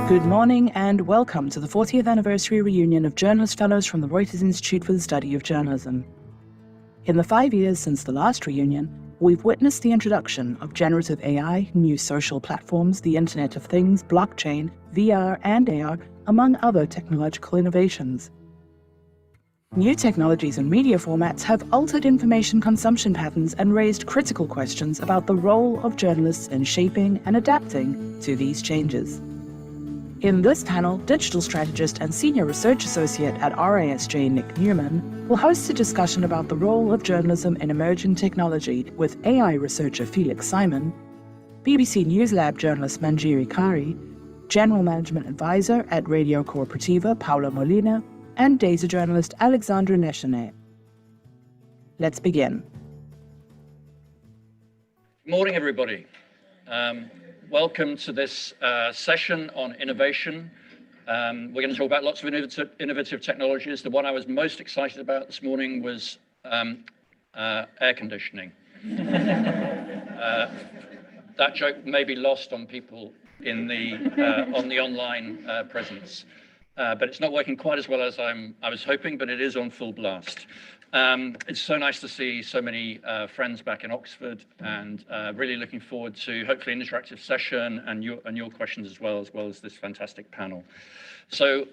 Good morning and welcome to the 40th anniversary reunion of journalist fellows from the Reuters Institute for the Study of Journalism. In the 5 years since the last reunion, we've witnessed the introduction of generative AI, new social platforms, the Internet of Things, blockchain, VR and AR, among other technological innovations. New technologies and media formats have altered information consumption patterns and raised critical questions about the role of journalists in shaping and adapting to these changes. In this panel, digital strategist and senior research associate at RISJ Nick Newman will host a discussion about the role of journalism in emerging technology with AI researcher Felix Simon, BBC News Lab journalist Manjiri Carey, general management advisor at Radio Cooperativa Paula Molina, and data journalist Alexandre Léchenet. Let's begin. Good morning, everybody. Welcome to this session on innovation. We're going to talk about lots of innovative technologies. The one I was most excited about this morning was air conditioning. That joke may be lost on people in the on the online presence, but it's not working quite as well as I was hoping, but it is on full blast. It's so nice to see so many friends back in Oxford, and really looking forward to hopefully an interactive session and your questions as well as this fantastic panel. So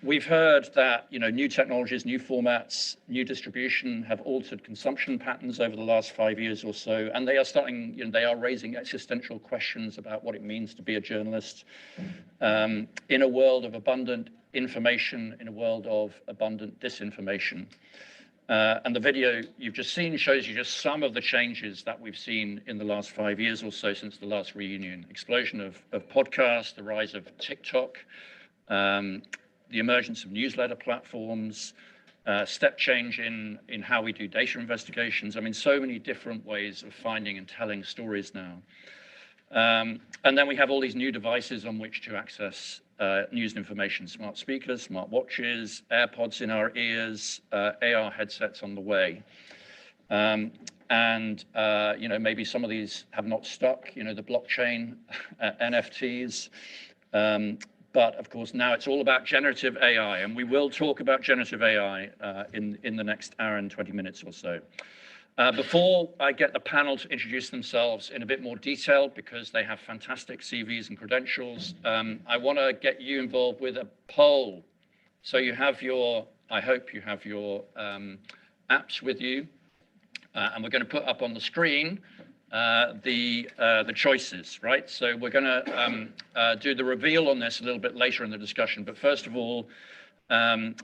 we've heard that new technologies, new formats, new distribution have altered consumption patterns over the last 5 years or so, and they are starting. They are raising existential questions about what it means to be a journalist in a world of abundant information, in a world of abundant disinformation. And the video you've just seen shows you just some of the changes that we've seen in the last 5 years or so since the last reunion. Explosion of podcasts, the rise of TikTok, the emergence of newsletter platforms, step change in how we do data investigations. I mean, so many different ways of finding and telling stories now. And then we have all these new devices on which to access news and information: smart speakers, smart watches, AirPods in our ears, AR headsets on the way. And maybe some of these have not stuck, the blockchain, NFTs. But of course, now it's all about generative AI, and we will talk about generative AI in the next hour and 20 minutes or so. Before I get the panel to introduce themselves in a bit more detail, because they have fantastic CVs and credentials, I want to get you involved with a poll. So you have I hope you have your apps with you, and we're going to put up on the screen the choices, right? So we're going to do the reveal on this a little bit later in the discussion, but first of all,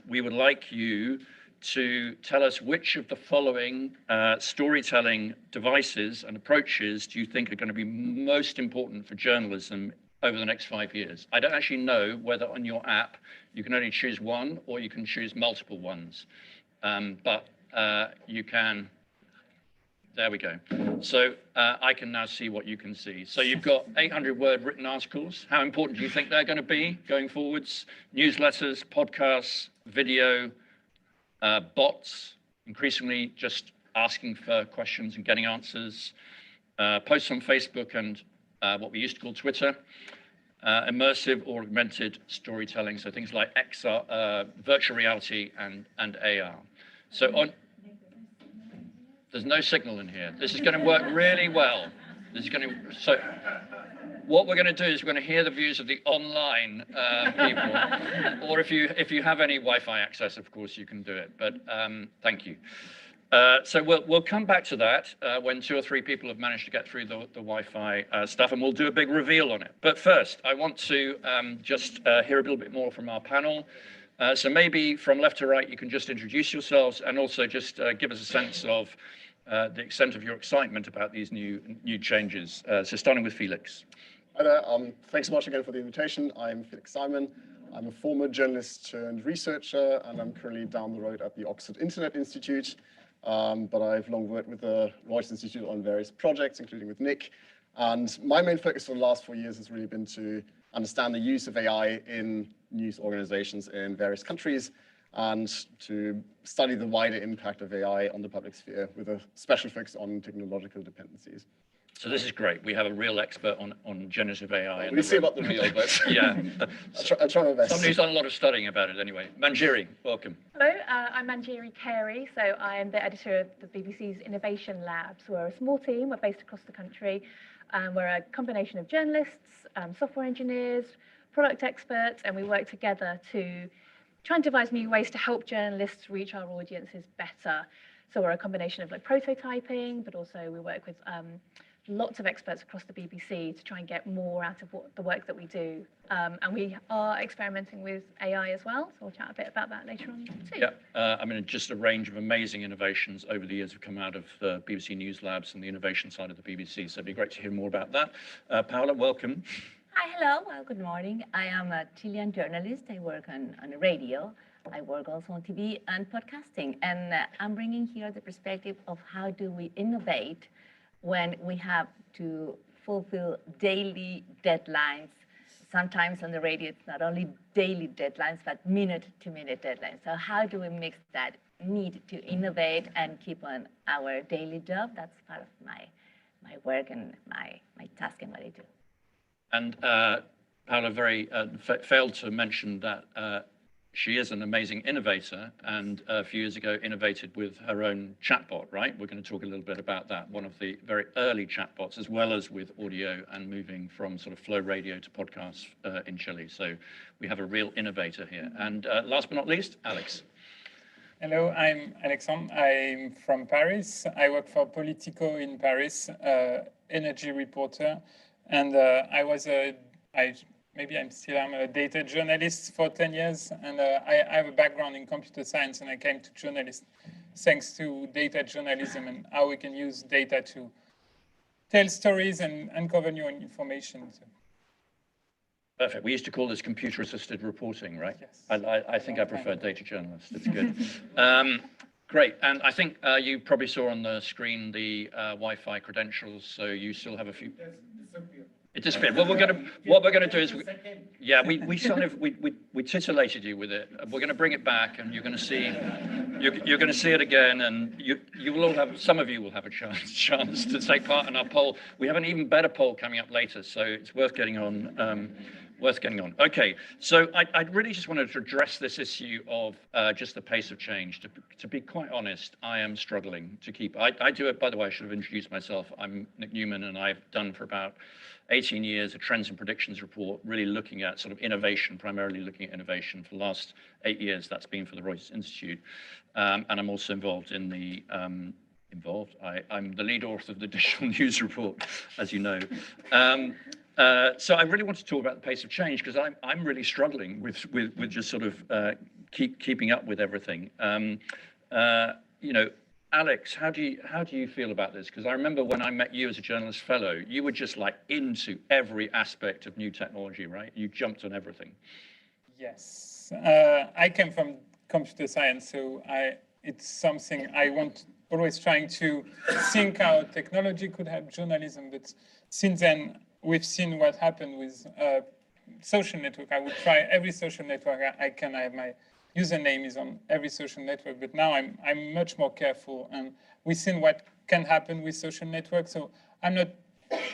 we would like you to tell us which of the following storytelling devices and approaches do you think are going to be most important for journalism over the next 5 years. I don't actually know whether on your app you can only choose one or you can choose multiple ones, but you can. There we go. So I can now see what you can see. So you've got 800-word written articles. How important do you think they're going to be going forwards? Newsletters, podcasts, video, bots, increasingly just asking for questions and getting answers, posts on Facebook and what we used to call Twitter, immersive or augmented storytelling, so things like XR, virtual reality and AR. So there's no signal in here. This is going to work really well. So what we're going to do is we're going to hear the views of the online people, or if you have any Wi-Fi access, of course you can do it. But thank you. So we'll come back to that when 2 or 3 people have managed to get through the Wi-Fi stuff, and we'll do a big reveal on it. But first, I want to just hear a little bit more from our panel. So maybe from left to right, you can just introduce yourselves and also just give us a sense of the extent of your excitement about these new changes. So starting with Felix. Hi there. Thanks so much again for the invitation. I'm Felix Simon. I'm a former journalist turned researcher, and I'm currently down the road at the Oxford Internet Institute. But I've long worked with the Reuters Institute on various projects, including with Nick. And my main focus for the last 4 years has really been to understand the use of AI in news organizations in various countries, and to study the wider impact of AI on the public sphere with a special focus on technological dependencies. So this is great. We have a real expert on generative AI. We see about the real, but yeah, I'll try my best. Somebody who's done a lot of studying about it anyway. Manjiri, welcome. Hello, I'm Manjiri Carey. So I am the editor of the BBC's Innovation Labs. We're a small team. We're based across the country. We're a combination of journalists, software engineers, product experts, and we work together to try and devise new ways to help journalists reach our audiences better. So we're a combination of like prototyping, but also we work with lots of experts across the BBC to try and get more out of the work that we do. And we are experimenting with AI as well, so we'll chat a bit about that later on too. Yeah, I mean, just a range of amazing innovations over the years have come out of the BBC News Labs and the innovation side of the BBC, so it'd be great to hear more about that. Paula, welcome. Hi, hello, well, good morning. I am a Chilean journalist. I work on radio. I work also on TV and podcasting, and I'm bringing here the perspective of how do we innovate when we have to fulfill daily deadlines. Sometimes on the radio, it's not only daily deadlines, but minute-to-minute deadlines. So how do we mix that need to innovate and keep on our daily job? That's part of my work and my task and what I do. And Paula failed to mention that she is an amazing innovator, and a few years ago innovated with her own chatbot, right? We're going to talk a little bit about that, one of the very early chatbots, as well as with audio and moving from sort of flow radio to podcasts in Chile. So we have a real innovator here. And last but not least, Alex. Hello, I'm Alexandre. I'm from Paris. I work for Politico in Paris, energy reporter. And maybe I'm a data journalist for 10 years, and I have a background in computer science, and I came to journalism thanks to data journalism and how we can use data to tell stories and uncover new information. So. Perfect. We used to call this computer-assisted reporting, right? Yes. I think I prefer data journalist. It's good. Great. And I think you probably saw on the screen the Wi-Fi credentials, so you still have a few. It disappeared. Well, what we're gonna do is, we titillated you with it. We're gonna bring it back, and you're gonna see it again, and you will all have, some of you will have a chance to take part in our poll. We have an even better poll coming up later, so it's worth getting on. Okay, so I really just wanted to address this issue of just the pace of change. To be quite honest, I am struggling to keep. I do it, by the way, I should have introduced myself. I'm Nick Newman, and I've done for about 18 years a trends and predictions report, really looking at sort of innovation, primarily looking at innovation. For the last 8 years, that's been for the Reuters Institute. And I'm also involved in the, I'm the lead author of the digital news report, as you know. So I really want to talk about the pace of change, because I'm really struggling with just sort of keeping up with everything. You know, Alex, how do you feel about this? Because I remember when I met you as a journalist fellow, you were just like into every aspect of new technology, right? You jumped on everything. Yes, I came from computer science, so it's something I want, always trying to think how technology could help journalism. But since then, we've seen what happened with social network. I would try every social network I can. I have my username is on every social network, but now I'm much more careful, and we've seen what can happen with social networks. So I'm not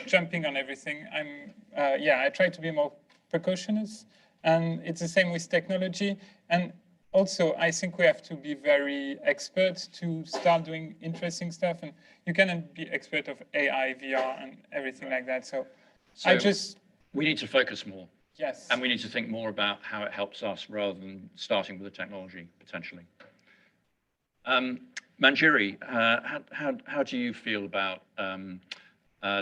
jumping on everything. I try to be more precautious, and it's the same with technology. And also, I think we have to be very expert to start doing interesting stuff, and you cannot be expert of AI, VR, and everything like that. So we need to focus more. Yes. And we need to think more about how it helps us rather than starting with the technology, potentially. Manjiri, how do you feel about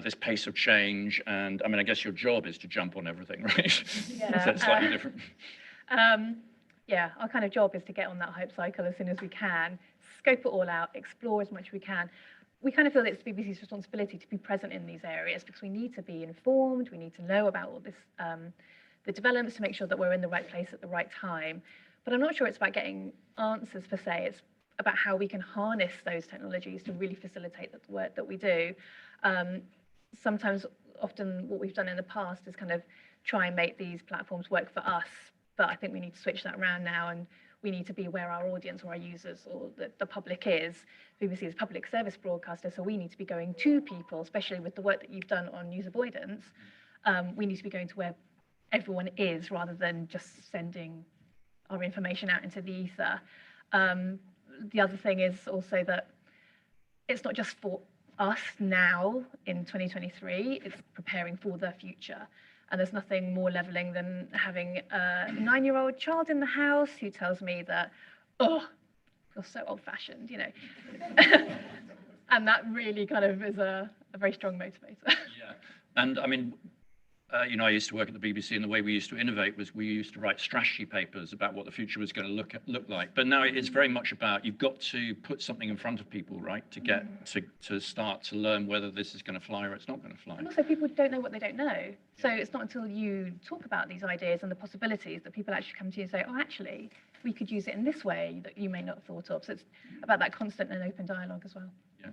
this pace of change? And I mean, I guess your job is to jump on everything, right? Yeah. So it's slightly different. Yeah, our kind of job is to get on that hype cycle as soon as we can, scope it all out, explore as much as we can. We kind of feel it's the BBC's responsibility to be present in these areas, because we need to be informed, we need to know about all this, the developments, to make sure that we're in the right place at the right time. But I'm not sure it's about getting answers per se, it's about how we can harness those technologies to really facilitate the work that we do. Often what we've done in the past is kind of try and make these platforms work for us, but I think we need to switch that around now, and we need to be where our audience or our users or the public is. BBC is a public service broadcaster, so we need to be going to people, especially with the work that you've done on news avoidance. We need to be going to where everyone is rather than just sending our information out into the ether. The other thing is also that it's not just for us now in 2023, it's preparing for the future. And there's nothing more leveling than having a 9-year-old child in the house who tells me that, oh, you're so old-fashioned, you know. And that really kind of is a very strong motivator. Yeah, and I mean, you know, I used to work at the BBC, and the way we used to innovate was we used to write strategy papers about what the future was going to look like. But now it's very much about, you've got to put something in front of people, right, to get to start to learn whether this is going to fly or it's not going to fly. And also, people don't know what they don't know. So it's not until you talk about these ideas and the possibilities that people actually come to you and say, oh, actually, we could use it in this way that you may not have thought of. So it's about that constant and open dialogue as well. Yeah.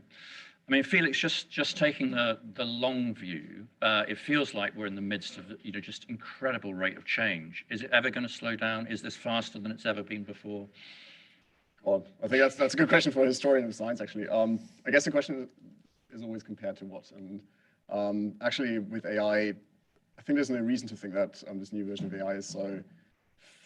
I mean, Felix, just taking the long view, it feels like we're in the midst of, you know, just incredible rate of change. Is it ever going to slow down? Is this faster than it's ever been before? Well, I think that's a good question for a historian of science, actually. I guess the question is always compared to what. And actually, with AI, I think there's no reason to think that this new version of AI is so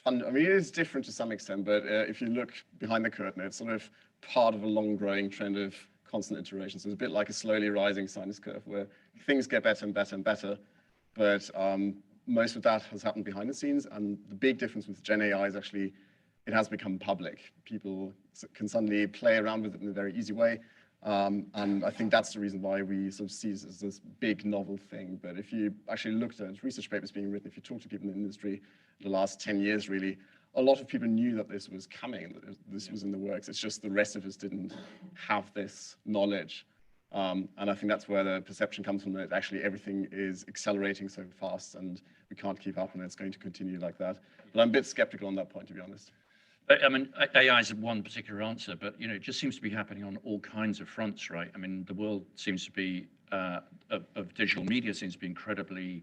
fun. I mean, it is different to some extent, but if you look behind the curtain, it's sort of part of a long-growing trend of constant iterations. So it's a bit like a slowly rising sinus curve where things get better and better and better, but most of that has happened behind the scenes. And the big difference with Gen AI is actually it has become public. People can suddenly play around with it in a very easy way. And I think that's the reason why we sort of see this as this big novel thing. But if you actually looked at research papers being written, if you talk to people in the industry the last 10 years, really, a lot of people knew that this was coming, that this was in the works. It's just the rest of us didn't have this knowledge. And I think that's where the perception comes from, that actually everything is accelerating so fast and we can't keep up and it's going to continue like that. But I'm a bit skeptical on that point, to be honest. I mean, AI is one particular answer, but, you know, it just seems to be happening on all kinds of fronts, right? I mean, the world seems to be, of digital media seems to be incredibly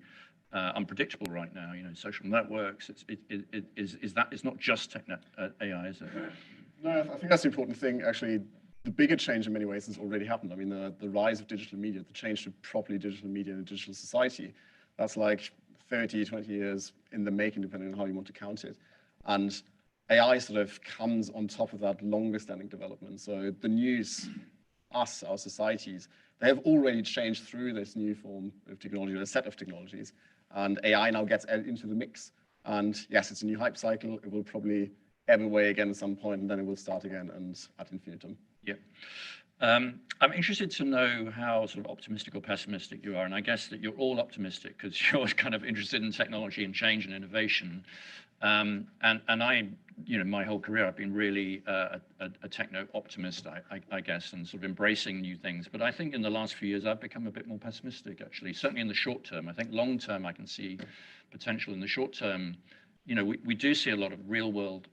unpredictable right now. You know, social networks, it's not just AI, is it? No, I think that's the important thing. Actually, the bigger change in many ways has already happened. I mean, the rise of digital media, the change to properly digital media in a digital society, that's like 30, 20 years in the making, depending on how you want to count it. And AI sort of comes on top of that longer standing development. So the news, us, our societies, they have already changed through this new form of technology, a set of technologies. And AI now gets into the mix. And yes, it's a new hype cycle. It will probably ebb away again at some point, and then it will start again and ad infinitum. Yeah. I'm interested to know how sort of optimistic or pessimistic you are. And I guess that you're all optimistic because you're kind of interested in technology and change and innovation. And I, you know, my whole career, I've been really a techno optimist, I guess, and sort of embracing new things. But I think in the last few years, I've become a bit more pessimistic, actually, certainly in the short term. I think long term, I can see potential. In the short term, you know, we do see a lot of real world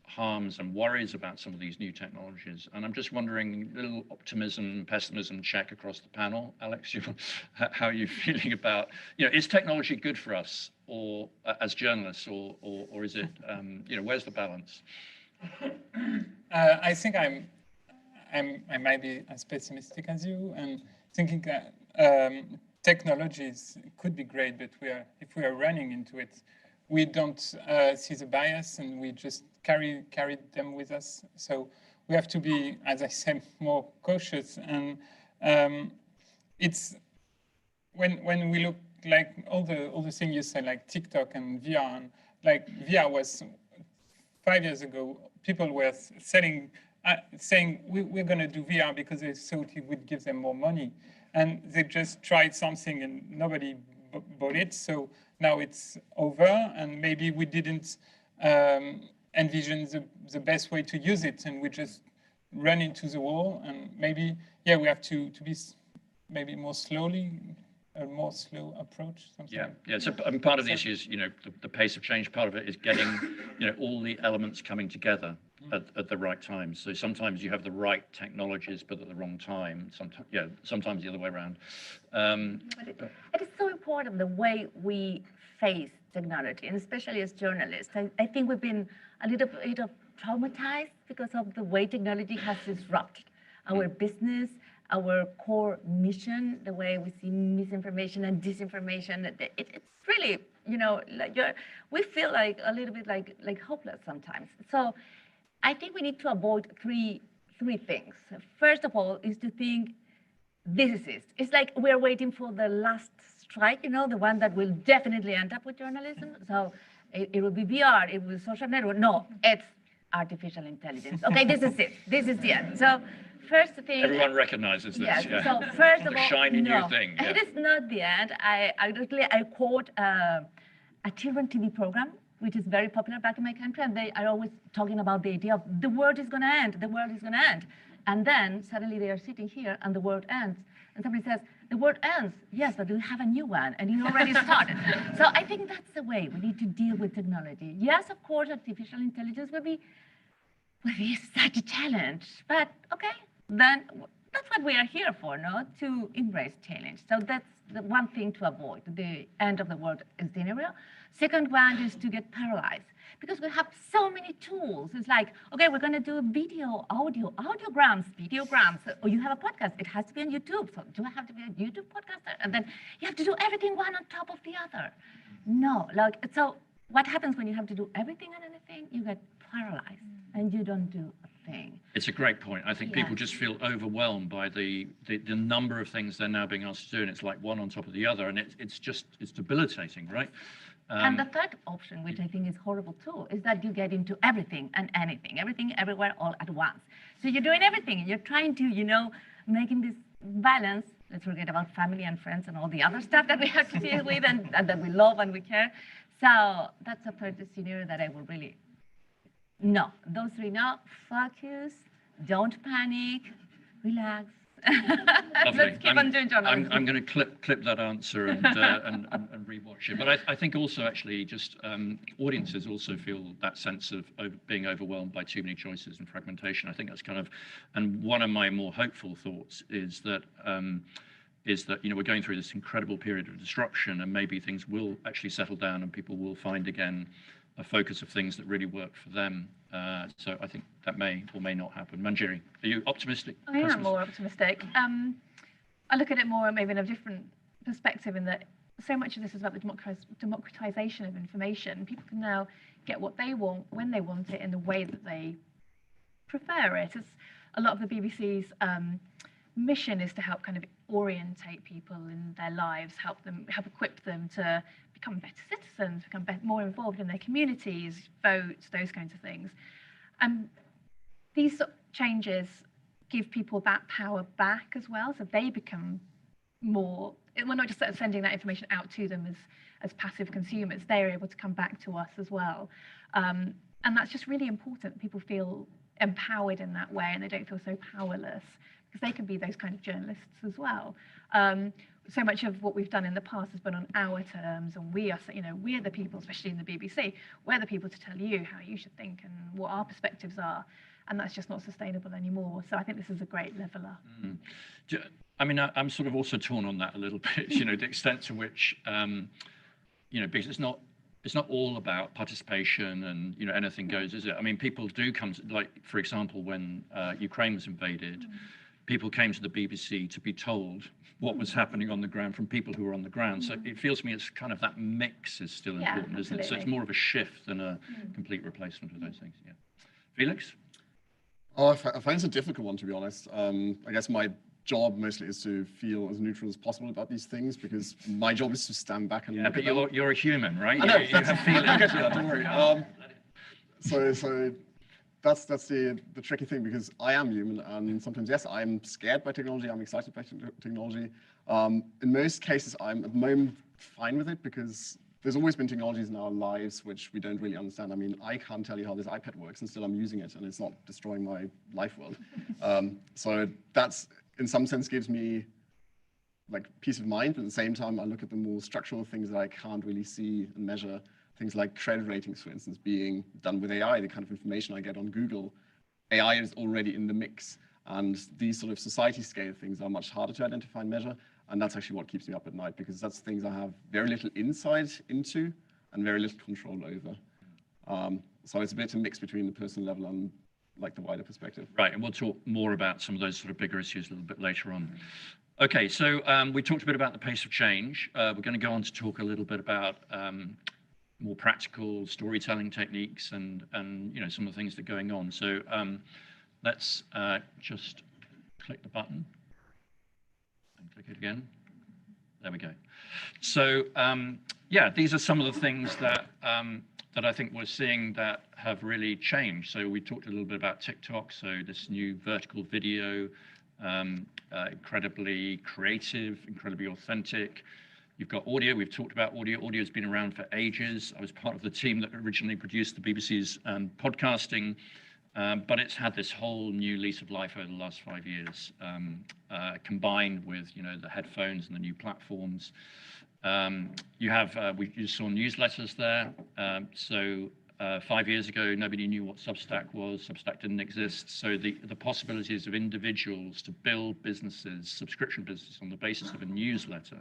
harms and worries about some of these new technologies. And I'm just wondering, little optimism, pessimism check across the panel. Alex, how are you feeling about, you know, is technology good for us or as journalists or is it, you know, where's the balance? I think I might be as pessimistic as you and thinking that technologies could be great, but if we are running into it, we don't see the bias and we just carry them with us. So we have to be, as I said, more cautious. And it's when we look like all the things you said, like TikTok and VR, and like VR was 5 years ago, people were saying we're going to do VR because they thought it would give them more money, and they just tried something and nobody bought it. So now it's over, and maybe we didn't envision the best way to use it, and we just run into the wall. And maybe, yeah, we have to be maybe more slowly, a more slow approach. Yeah. So I mean, part of the issue is, you know, the pace of change. Part of it is getting, you know, all the elements coming together at the right time. So sometimes you have the right technologies, but at the wrong time. Sometimes the other way around. But it is so important the way we face technology, and especially as journalists. I think we've been a little bit of traumatized because of the way technology has disrupted our business, our core mission, the way we see misinformation and disinformation. It's really, you know, like we feel like a little bit like hopeless sometimes. So I think we need to avoid three things. First of all is to think this is it. It's like we're waiting for the last strike, you know, the one that will definitely end up with journalism. So it will be VR, it will be social network. No, it's artificial intelligence. Okay, this is it. This is the end. So first thing. Everyone recognizes this. Yes. Yeah. So first of all, shiny no, new thing. Yeah. it is not the end. I quote a children TV program, which is very popular back in my country, and they are always talking about the idea of the world is going to end, the world is going to end. And then suddenly they are sitting here and the world ends. And somebody says, the world ends. Yes, but we have a new one and it already started. So I think that's the way we need to deal with technology. Yes, of course, artificial intelligence will be such a challenge. But okay, then that's what we are here for, no? To embrace challenge. So that's the one thing to avoid, the end of the world scenario. Second one is to get paralyzed. Because we have so many tools. It's like, okay, we're going to do video, audiograms, videograms. Or you have a podcast, it has to be on YouTube. So do I have to be a YouTube podcaster? And then you have to do everything one on top of the other. No, like, so what happens when you have to do everything and anything? You get paralyzed and you don't do a thing. It's a great point. I think people just feel overwhelmed by the number of things they're now being asked to do, and it's like one on top of the other, and it's debilitating, right? And the third option, which I think is horrible too, is that you get into everything and anything, everything, everywhere, all at once. So you're doing everything, and you're trying to, you know, making this balance. Let's forget about family and friends and all the other stuff that we have to deal with and that we love and we care. So that's a third scenario that I will really, no, those three, no, focus, don't panic, relax. Let's keep on doing journalism. I'm going to clip that answer and rewatch it. But I think also actually just audiences also feel that sense of being overwhelmed by too many choices and fragmentation. I think that's kind of, and one of my more hopeful thoughts is that you know, we're going through this incredible period of disruption, and maybe things will actually settle down and people will find again a focus of things that really work for them. So I think that may or may not happen. Manjiri, are you optimistic? I am more optimistic. I look at it more maybe in a different perspective, in that so much of this is about the democratization of information. People can now get what they want when they want it in the way that they prefer it. It's a lot of the BBC's mission is to help kind of orientate people in their lives, help equip them to become better citizens, become more involved in their communities, vote, those kinds of things. These changes give people that power back as well, so they become more, we're not just sending that information out to them as passive consumers, they're able to come back to us as well. And that's just really important. People feel empowered in that way and they don't feel so powerless, because they can be those kind of journalists as well. So much of what we've done in the past has been on our terms, and we are, you know, we're the people, especially in the BBC, we're the people to tell you how you should think and what our perspectives are, and that's just not sustainable anymore. So I think this is a great leveler. I mean, I'm sort of also torn on that a little bit, you know, the extent to which, you know, because it's not all about participation and, you know, anything goes, is it? I mean, people do come to, like, for example, when Ukraine was invaded, people came to the BBC to be told what was happening on the ground from people who were on the ground. So it feels to me it's kind of that mix is still important, isn't it? So it's more of a shift than a complete replacement of those things. Yeah. Felix? Oh, I find it's a difficult one, to be honest. I guess my job mostly is to feel as neutral as possible about these things, because my job is to stand back and look at them. But you're a human, right? I know, you have feelings. I'll get to that, don't worry. So that's the tricky thing, because I am human, and sometimes, yes, I'm scared by technology, I'm excited by technology. In most cases, I'm at the moment fine with it, because there's always been technologies in our lives which we don't really understand. I mean, I can't tell you how this iPad works, and still I'm using it, and it's not destroying my life world. So that's, in some sense, gives me like peace of mind, but at the same time, I look at the more structural things that I can't really see and measure. Things like credit ratings, for instance, being done with AI, the kind of information I get on Google, AI is already in the mix. And these sort of society scale things are much harder to identify and measure. And that's actually what keeps me up at night, because that's things I have very little insight into and very little control over. So it's a bit of a mix between the personal level and like the wider perspective. Right, and we'll talk more about some of those sort of bigger issues a little bit later on. Okay, so we talked a bit about the pace of change. We're going to go on to talk a little bit about more practical storytelling techniques and some of the things that are going on. So let's just click the button and click it again. There we go. So yeah, these are some of the things that that I think we're seeing that have really changed. So we talked a little bit about TikTok. So this new vertical video, incredibly creative, incredibly authentic. You've got audio. We've talked about audio. Audio has been around for ages. I was part of the team that originally produced the BBC's podcasting, but it's had this whole new lease of life over the last 5 years, combined with the headphones and the new platforms. You have we just saw newsletters there. So 5 years ago, nobody knew what Substack was. Substack didn't exist. So the possibilities of individuals to build businesses, subscription businesses on the basis of a newsletter,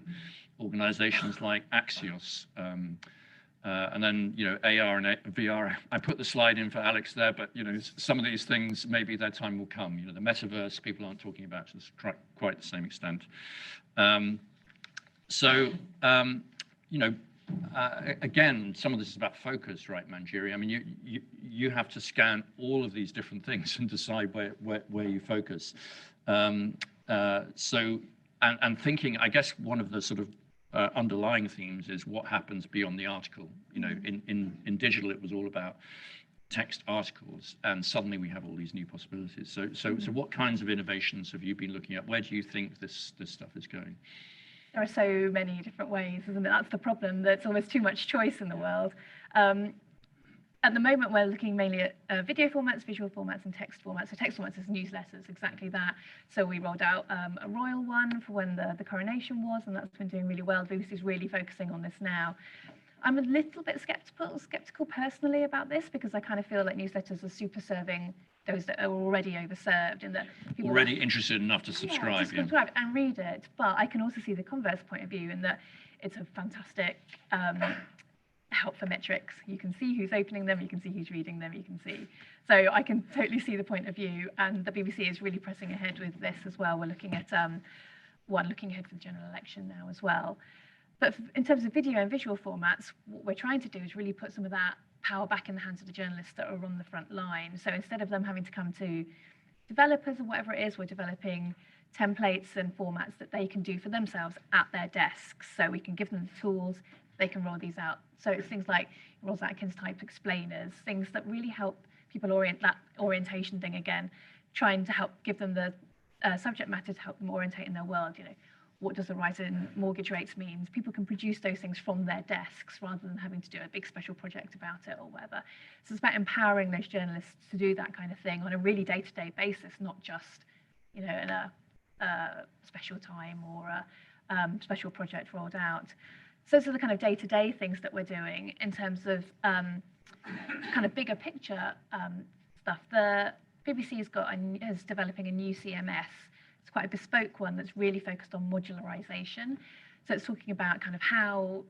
organizations like Axios, and then AR and VR. I put the slide in for Alex there, but some of these things, maybe their time will come. The metaverse, people aren't talking about to quite the same extent. Again, some of this is about focus, right, Manjiri? I mean, you have to scan all of these different things and decide where you focus. And thinking, I guess one of the sort of underlying themes is what happens beyond the article. In digital, it was all about text articles, and suddenly we have all these new possibilities. So what kinds of innovations have you been looking at? Where do you think this stuff is going? There are so many different ways, isn't it? That's the problem. There's almost too much choice in the world. At the moment, we're looking mainly at video formats, visual formats, and text formats. So text formats is newsletters, exactly that. So we rolled out a royal one for when the coronation was, and that's been doing really well. The BBC is really focusing on this now. I'm a little bit skeptical personally about this, because I kind of feel like newsletters are super serving those that are already overserved, and that people already interested enough to subscribe, subscribe and read it. But I can also see the converse point of view, in that it's a fantastic help for metrics. You can see who's opening them, you can see who's reading them, you can see. So I can totally see the point of view, and the BBC is really pressing ahead with this as well. We're looking at looking ahead for the general election now as well. But in terms of video and visual formats, what we're trying to do is really put some of that power back in the hands of the journalists that are on the front line. So instead of them having to come to developers or whatever it is, we're developing templates and formats that they can do for themselves at their desks. So we can give them the tools, they can roll these out. So it's things like Ros Atkins type explainers, things that really help people orient that orientation thing again, trying to help give them the subject matter to help them orientate in their world. What does the rise in mortgage rates mean? People can produce those things from their desks rather than having to do a big special project about it or whatever. So it's about empowering those journalists to do that kind of thing on a really day-to-day basis, not just, in a special time or a special project rolled out. So those are the kind of day-to-day things that we're doing in terms of kind of bigger picture stuff. The BBC is developing a new CMS. It's quite a bespoke one that's really focused on modularization. So it's talking about kind of how,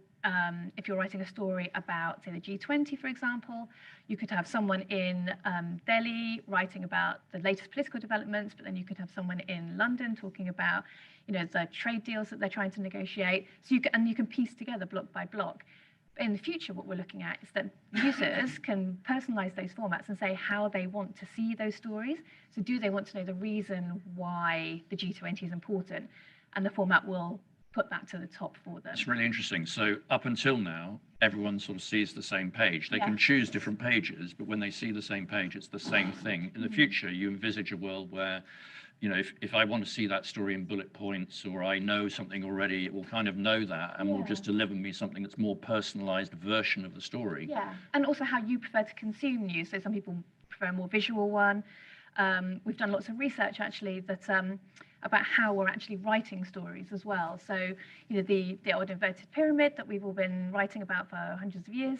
if you're writing a story about, say, the G20, for example, you could have someone in Delhi writing about the latest political developments, but then you could have someone in London talking about, the trade deals that they're trying to negotiate. So you can piece together block by block. In the future, what we're looking at is that users can personalize those formats and say how they want to see those stories. So do they want to know the reason why the G20 is important? And the format will put that to the top for them. It's really interesting. So up until now, everyone sort of sees the same page. They can choose different pages, but when they see the same page, it's the same thing. In the future, you envisage a world where, if I want to see that story in bullet points, or I know something already, it will kind of know that and will just deliver me something that's more personalized version of the story. Yeah, and also how you prefer to consume news. So some people prefer a more visual one. We've done lots of research actually that about how we're actually writing stories as well. So, the old inverted pyramid that we've all been writing about for hundreds of years,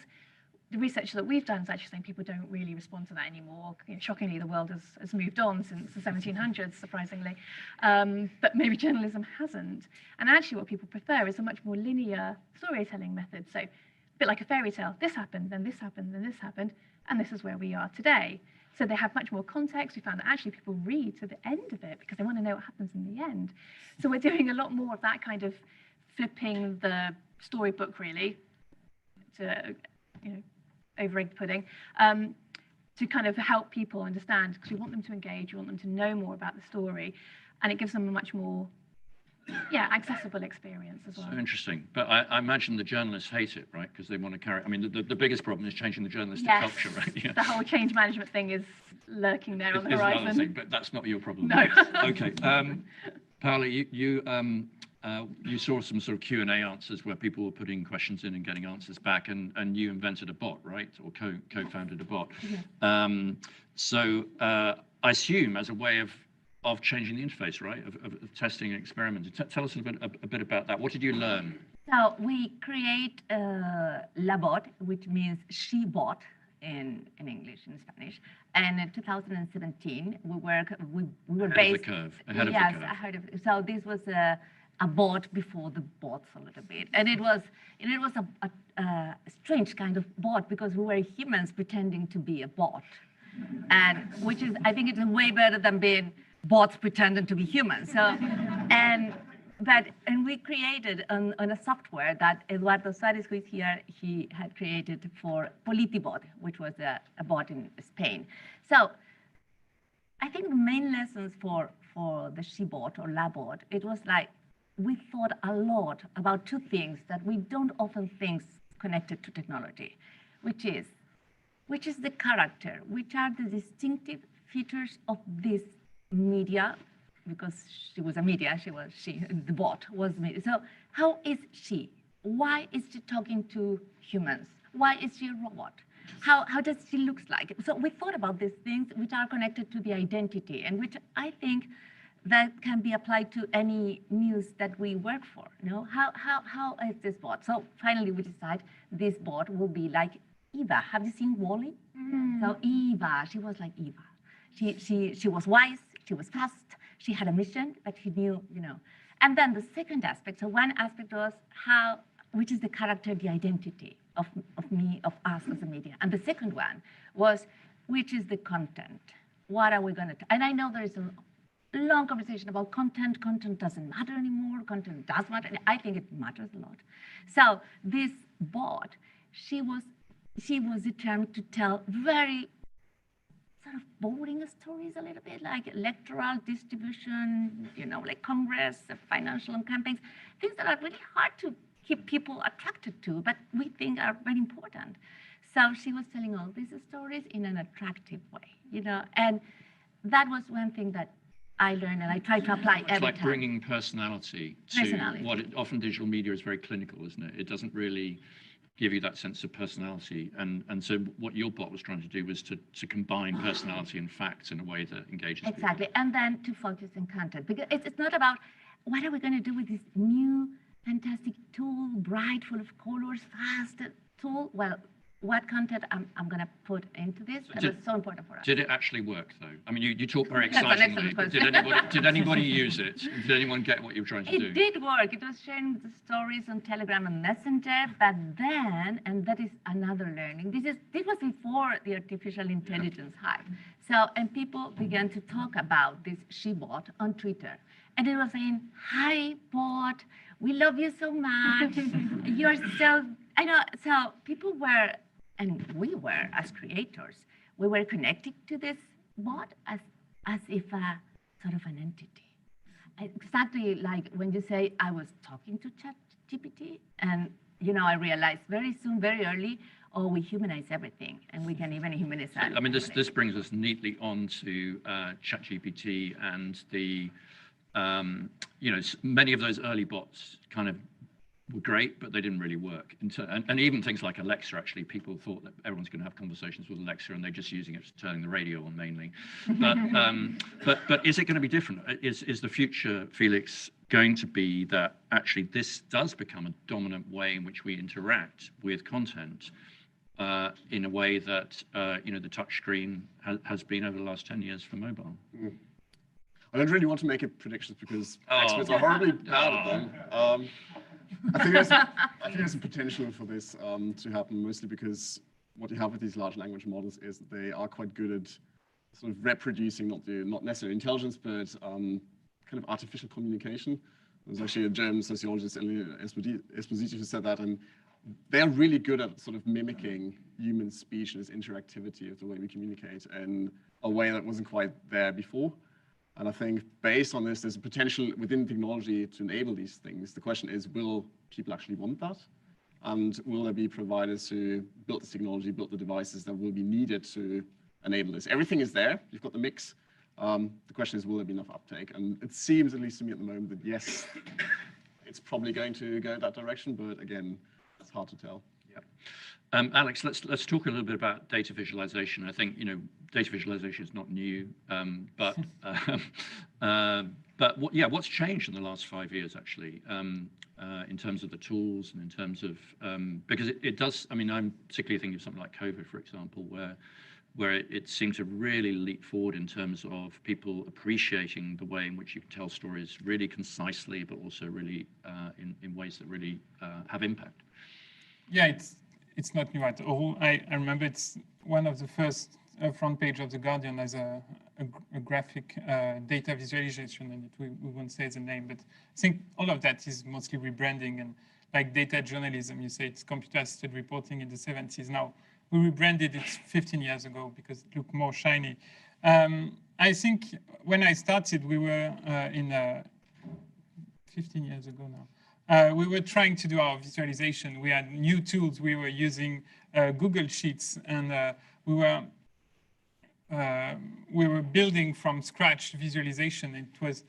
the research that we've done is actually saying people don't really respond to that anymore. Shockingly, the world has moved on since the 1700s, surprisingly, but maybe journalism hasn't. And actually what people prefer is a much more linear storytelling method. So a bit like a fairy tale, this happened, then this happened, then this happened, and this is where we are today. So they have much more context. We found that actually people read to the end of it because they want to know what happens in the end. So we're doing a lot more of that kind of flipping the storybook really to, over-egg pudding, to kind of help people understand, because we want them to engage, we want them to know more about the story, and it gives them a much more accessible experience as well. So interesting. But I imagine the journalists hate it, right? Because they want to carry, I mean, the biggest problem is changing the journalistic culture, right? Yeah. The whole change management thing is lurking there on the horizon. Another thing, but that's not your problem. No. Okay. Paula, you saw some sort of Q&A answers where people were putting questions in and getting answers back, and you invented a bot, right? Or co-founded a bot. Yeah. So I assume as a way of changing the interface, right? Of testing and experimenting. Tell us a bit about that. What did you learn? So we create la bot, which means she bot in English, in Spanish. And in 2017, we were based. Ahead of the curve. Yes, ahead of. So this was a bot before the bots a little bit, and it was a strange kind of bot because we were humans pretending to be a bot, and which is, I think it's way better than being bots pretending to be humans. So, and we created on a software that Eduardo Suarez, who is here, he had created for POLITICO, which was a bot in Spain. So I think the main lessons for the she-bot or la-bot, it was like, we thought a lot about two things that we don't often think connected to technology, which is the character, which are the distinctive features of this media, because she was a media, the bot was media. So how is she? Why is she talking to humans? Why is she a robot? How does she look like? So we thought about these things which are connected to the identity, and which I think that can be applied to any news that we work for. How is this bot? So finally we decide this bot will be like Eva. Have you seen Wall-E? So Eva, she was like Eva. She was wise, she was fast, she had a mission, but she knew, And then the second aspect, so one aspect was which is the character, the identity of me, of us as a media. And the second one was, which is the content? What are we going to, and I know there is a long conversation about content. Content doesn't matter anymore. Content does matter. I think it matters a lot. So this bot, she was determined to tell very sort of boring stories a little bit, like electoral distribution, like Congress, financial and campaigns, things that are really hard to keep people attracted to, but we think are very important. So she was telling all these stories in an attractive way, and that was one thing that I learned, and I try to apply every time. It's like bringing personality to what often digital media is very clinical, isn't it? It doesn't really give you that sense of personality. And so what your bot was trying to do was to combine personality and facts in a way that engages exactly. people. And then to focus on content, because it's not about what are we going to do with this new fantastic tool, bright, full of colors, fast tool. Well, what content I'm going to put into this, and it's so important for us. Did it actually work, though? I mean, you talk very excitingly, but did anybody use it? Did anyone get what you were trying to do? It did work. It was sharing the stories on Telegram and Messenger, but then, and that is another learning, this was before the artificial intelligence hype. So, and people began to talk about this she-bot on Twitter. And it was saying, hi, bot, we love you so much. You're so, I know, so people were, and we were, as creators, we were connected to this bot as if a sort of an entity. Exactly like when you say, I was talking to ChatGPT, and I realized very soon, very early, we humanize everything, and we can even humanize that. I mean, this brings us neatly on to ChatGPT and the, many of those early bots kind of were great, but they didn't really work. And even things like Alexa, actually, people thought that everyone's going to have conversations with Alexa, and they're just using it for turning the radio on mainly. But is it going to be different? Is the future, Felix, going to be that actually this does become a dominant way in which we interact with content in a way that the touch screen has been over the last 10 years for mobile? I don't really want to make a predictions because experts are horribly bad at them. I think there's a potential for this to happen, mostly because what you have with these large language models is that they are quite good at sort of reproducing not necessarily intelligence, but kind of artificial communication. There's actually a German sociologist, Esposito, who said that, and they're really good at sort of mimicking human speech and its interactivity of the way we communicate in a way that wasn't quite there before. And I think based on this, there's a potential within technology to enable these things. The question is, will people actually want that? And will there be providers who build the technology, build the devices that will be needed to enable this? Everything is there. You've got the mix. The question is, will there be enough uptake? And it seems, at least to me at the moment, that yes, it's probably going to go in that direction. But again, it's hard to tell. Yeah. Alex, let's talk a little bit about data visualization. I think, data visualization is not new, but what's changed in the last 5 years actually, in terms of the tools and in terms of because it does. I mean, I'm particularly thinking of something like COVID, for example, where it seemed to really leap forward in terms of people appreciating the way in which you can tell stories really concisely, but also really in ways that really have impact. Yeah, it's not new at all. I remember it's one of the first front page of The Guardian as a graphic data visualization, and we won't say the name, but I think all of that is mostly rebranding, and like data journalism, you say it's computer-assisted reporting in the 70s. Now, we rebranded it 15 years ago because it looked more shiny. I think when I started, we were 15 years ago now. We were trying to do our visualization. We had new tools. We were using Google Sheets, and we were building from scratch visualization. It was,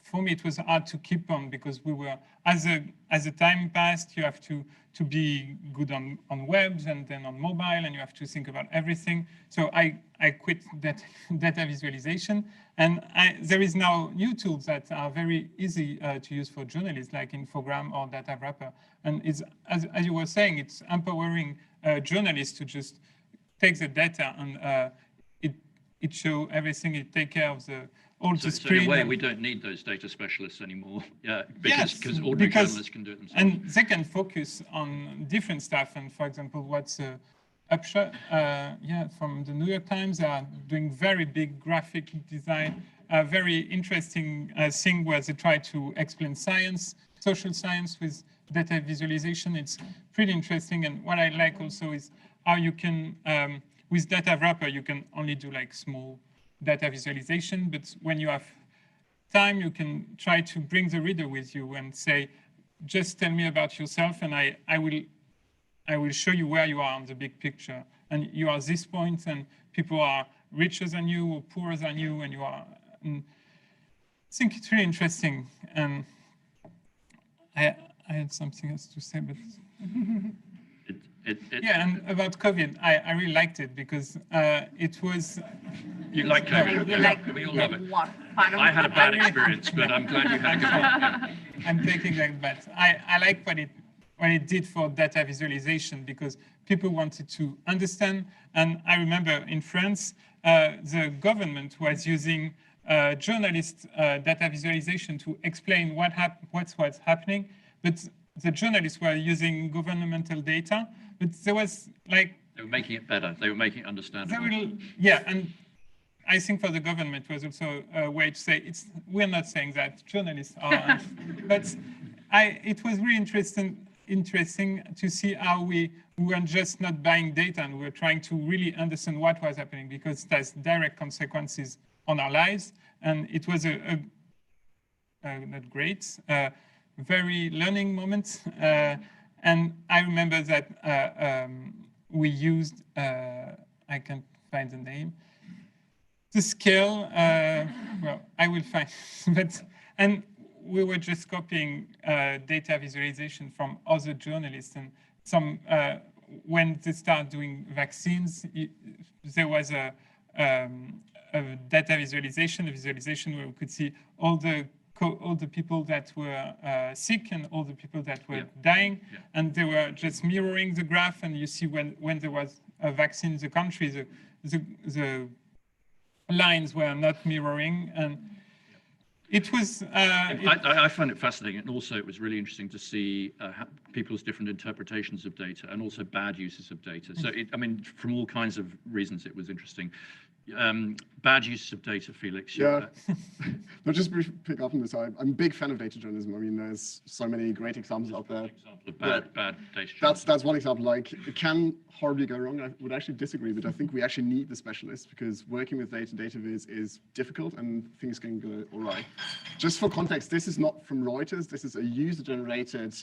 for me, it was hard to keep on because we were, as the time passed, you have to be good on webs and then on mobile, and you have to think about everything. So I quit that data visualization, and there is now new tools that are very easy to use for journalists, like Infogram or Data Wrapper. And it's, as you were saying, it's empowering journalists to just take the data and it show everything, it take care of all the screen. So in a way, we don't need those data specialists anymore. Yeah, because ordinary journalists can do it themselves. And they can focus on different stuff. And for example, what's Upshot, from the New York Times, are doing very big graphic design, a very interesting thing where they try to explain science, social science with data visualization. It's pretty interesting. And what I like also is how you can, with Data Wrapper, you can only do like small data visualization, but when you have time, you can try to bring the reader with you and say, just tell me about yourself, and I will show you where you are on the big picture. And you are this point, and people are richer than you or poorer than you, and you are. And I think it's really interesting. And I had something else to say, but. Yeah, and about COVID, I really liked it because it was. You like COVID? We all love it. I had a bad experience, but I'm glad you had a good one. Yeah. I'm taking that bet. I like what it did for data visualization because people wanted to understand. And I remember in France, the government was using journalist data visualization to explain what's happening, but the journalists were using governmental data. But there was like... They were making it better. They were making it understandable. And I think for the government it was also a way to say, we're not saying that, journalists are. But it was really interesting to see how we were just not buying data, and we were trying to really understand what was happening because it has direct consequences on our lives. And it was not great, very learning moment. And I remember that we used, I can't find the name, the scale, well, I will find, and we were just copying data visualization from other journalists. And some, when they start doing vaccines, there was a data visualization, a visualization where we could see all the people that were sick and all the people that were dying, and they were just mirroring the graph. And you see when there was a vaccine in the country, the lines were not mirroring. It was. I find it fascinating, and also it was really interesting to see people's different interpretations of data, and also bad uses of data. So, I mean, from all kinds of reasons, it was interesting. Bad use of data, Felix. Yeah, no, just pick up on this. I'm a big fan of data journalism. I mean, there's so many great examples out there. Example of bad data journalism. That's one example. Like, it can horribly go wrong. I would actually disagree, but I think we actually need the specialists, because working with data viz is difficult and things can go all right. Just for context, this is not from Reuters. This is a user-generated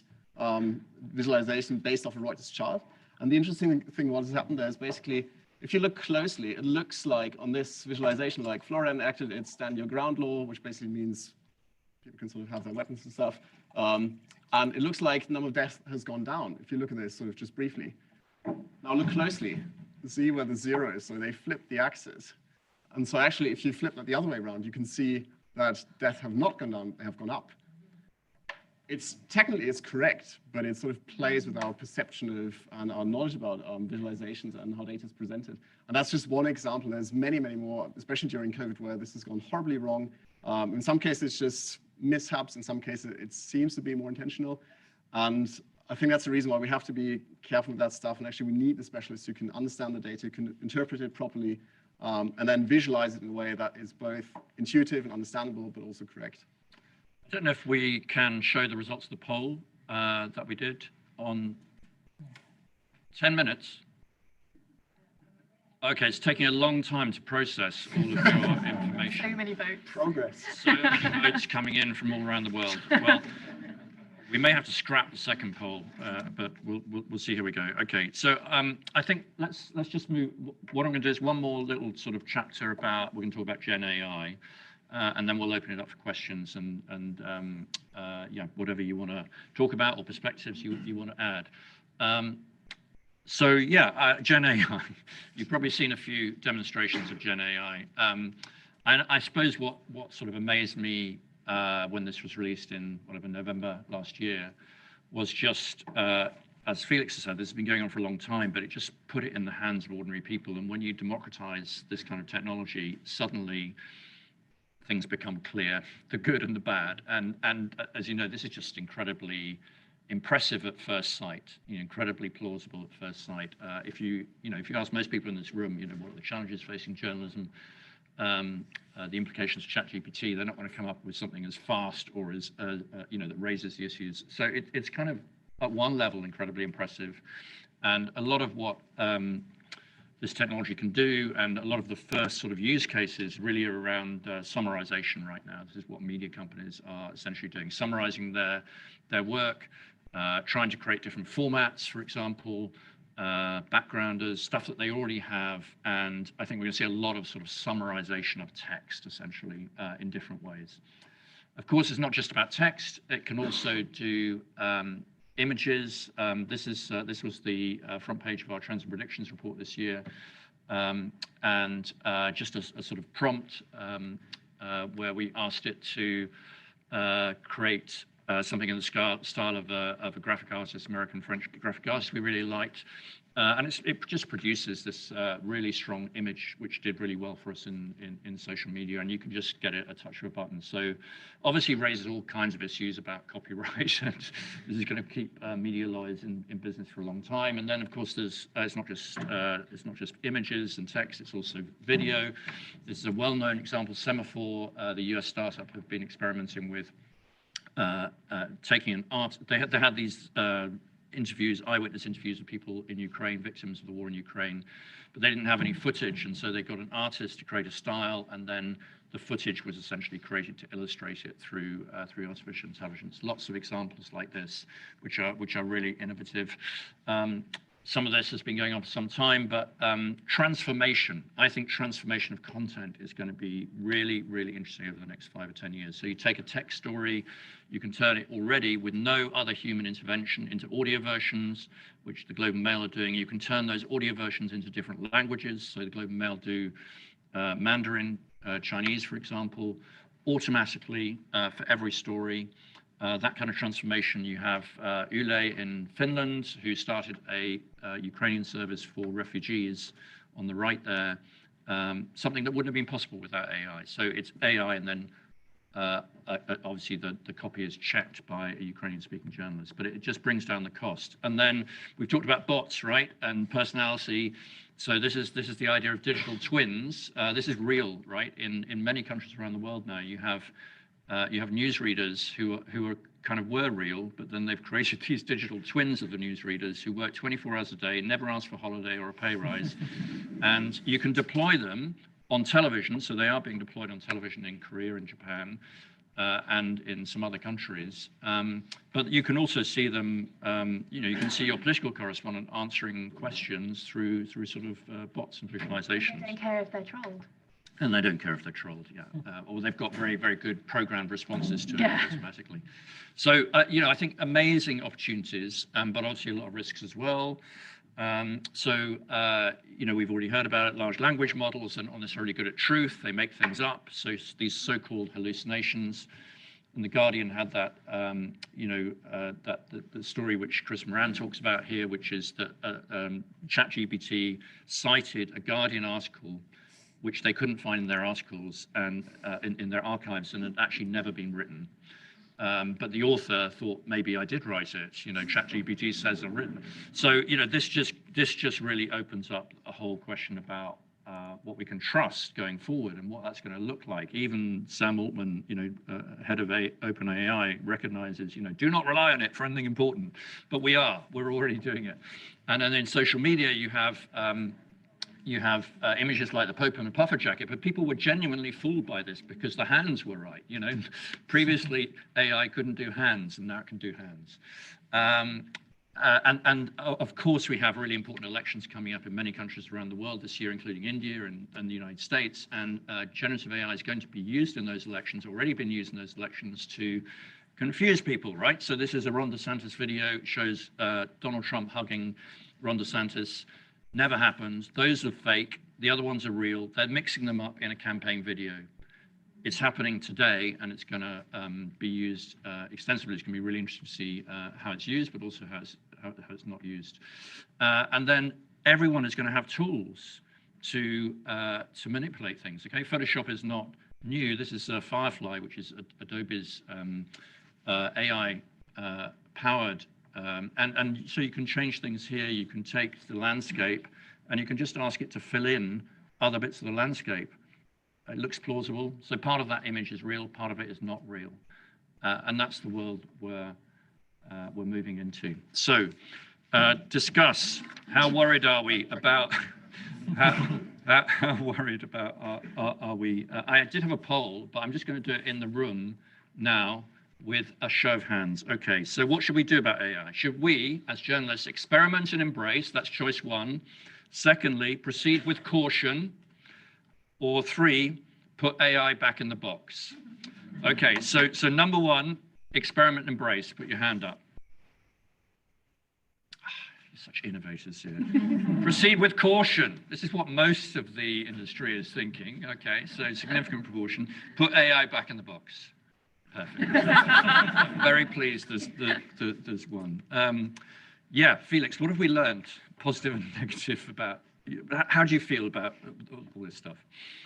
visualization based off a Reuters chart. And the interesting thing what has happened there is basically, if you look closely, it looks like on this visualization, like Florida enacted its stand your ground law, which basically means people can sort of have their weapons and stuff. And it looks like the number of deaths has gone down. If you look at this sort of just briefly. Now look closely, see where the zero is. So they flipped the axis. And so actually, if you flip that the other way around, you can see that deaths have not gone down, they have gone up. Technically it's correct, but it sort of plays with our perception of and our knowledge about visualizations and how data is presented. And that's just one example. There's many, many more, especially during COVID, where this has gone horribly wrong. In some cases, it's just mishaps. In some cases, it seems to be more intentional. And I think that's the reason why we have to be careful with that stuff. And actually, we need the specialists who can understand the data, who can interpret it properly, and then visualize it in a way that is both intuitive and understandable, but also correct. I don't know if we can show the results of the poll that we did on 10 minutes. Okay, it's taking a long time to process all of your information. So many votes. Progress. So many votes coming in from all around the world. Well, we may have to scrap the second poll, but we'll see how we go. Okay, so I think let's just move. What I'm going to do is one more little sort of chapter about, we're going to talk about Gen AI. And then we'll open it up for questions and yeah, whatever you want to talk about or perspectives you want to add. So yeah, Gen AI. You've probably seen a few demonstrations of Gen AI. And I suppose what sort of amazed me when this was released in whatever November last year was just, as Felix has said, this has been going on for a long time, but it just put it in the hands of ordinary people. And when you democratize this kind of technology, suddenly things become clear, the good and the bad. And as you know, this is just incredibly impressive at first sight, incredibly plausible at first sight. If you ask most people in this room, what are the challenges facing journalism, the implications of ChatGPT, they're not going to come up with something as fast or as that raises the issues. So it's kind of at one level incredibly impressive, and a lot of what this technology can do, and a lot of the first sort of use cases really are around summarization right now. This is what media companies are essentially doing, summarizing their work, trying to create different formats, for example, backgrounders, stuff that they already have. And I think we're going to see a lot of sort of summarization of text, essentially, in different ways. Of course, it's not just about text. It can also do images. This was the front page of our Trends and Predictions report this year, and just a sort of prompt where we asked it to create something in the style of a graphic artist, American-French graphic artist we really liked. And it just produces this really strong image, which did really well for us in social media, and you can just get it at a touch of a button. So obviously raises all kinds of issues about copyright, and this is going to keep media lawyers in business for a long time. And then of course there's it's not just images and text, it's also video. This is a well-known example. Semaphore, the US startup, have been experimenting with taking an art. They had these eyewitness interviews with people in Ukraine, victims of the war in Ukraine, but they didn't have any footage, and so they got an artist to create a style, and then the footage was essentially created to illustrate it through artificial intelligence. Lots of examples like this, which are really innovative. Some of this has been going on for some time, but transformation, I think transformation of content is going to be really, really interesting over the next 5 or 10 years. So you take a text story, you can turn it already with no other human intervention into audio versions, which the Globe and Mail are doing. You can turn those audio versions into different languages. So the Globe and Mail do Mandarin, Chinese, for example, automatically for every story. That kind of transformation. You have Yle in Finland, who started a Ukrainian service for refugees on the right there, something that wouldn't have been possible without AI. So it's AI and then obviously the copy is checked by a Ukrainian-speaking journalist, but it just brings down the cost. And then we've talked about bots, right, and personality. So this is the idea of digital twins. This is real, right? In many countries around the world now, you have newsreaders who were real, but then they've created these digital twins of the newsreaders who work 24 hours a day, never ask for holiday or a pay rise, and you can deploy them on television. So they are being deployed on television in Korea and Japan and in some other countries. But you can also see them, you can see your political correspondent answering questions through sort of bots and visualizations. They don't care if they're trolled. And they don't care if they're trolled, yeah. Or they've got very, very good programmed responses to it automatically. So, I think amazing opportunities, but obviously a lot of risks as well. We've already heard about it. Large language models are not necessarily good at truth. They make things up. So these so-called hallucinations. And The Guardian had that, the story which Chris Moran talks about here, which is that ChatGPT cited a Guardian article which they couldn't find in their articles and in their archives, and had actually never been written. But the author thought, maybe I did write it. ChatGPT says I've written. So this just really opens up a whole question about what we can trust going forward and what that's going to look like. Even Sam Altman, head of OpenAI, recognizes, do not rely on it for anything important. But we're already doing it. And then in social media, you have images like the Pope in a puffer jacket, but people were genuinely fooled by this because the hands were right. Previously AI couldn't do hands, and now it can do hands. And of course, we have really important elections coming up in many countries around the world this year, including India and the United States. And generative AI is going to be used in those elections, already been used in those elections to confuse people, right? So this is a Ron DeSantis video. It shows Donald Trump hugging Ron DeSantis. Never happens. Those are fake. The other ones are real. They're mixing them up in a campaign video. It's happening today, and it's going to be used extensively. It's going to be really interesting to see how it's used, but also how it's not used. And then everyone is going to have tools to manipulate things. Okay, Photoshop is not new. This is Firefly, which is Adobe's AI powered. And so you can change things here. You can take the landscape and you can just ask it to fill in other bits of the landscape. It looks plausible. So part of that image is real, part of it is not real. And that's the world we're moving into. So discuss, how worried are we about, how worried about are we? I did have a poll, but I'm just going to do it in the room now, with a show of hands. Okay, so what should we do about AI? Should we, as journalists, experiment and embrace? That's choice one. Secondly, proceed with caution. Or three, put AI back in the box. Okay, so number one, experiment and embrace. Put your hand up. You're such innovators here. Proceed with caution. This is what most of the industry is thinking. Okay, so significant proportion. Put AI back in the box. Perfect. Very pleased there's one. Yeah, Felix, what have we learned, positive and negative, about, how do you feel about all this stuff?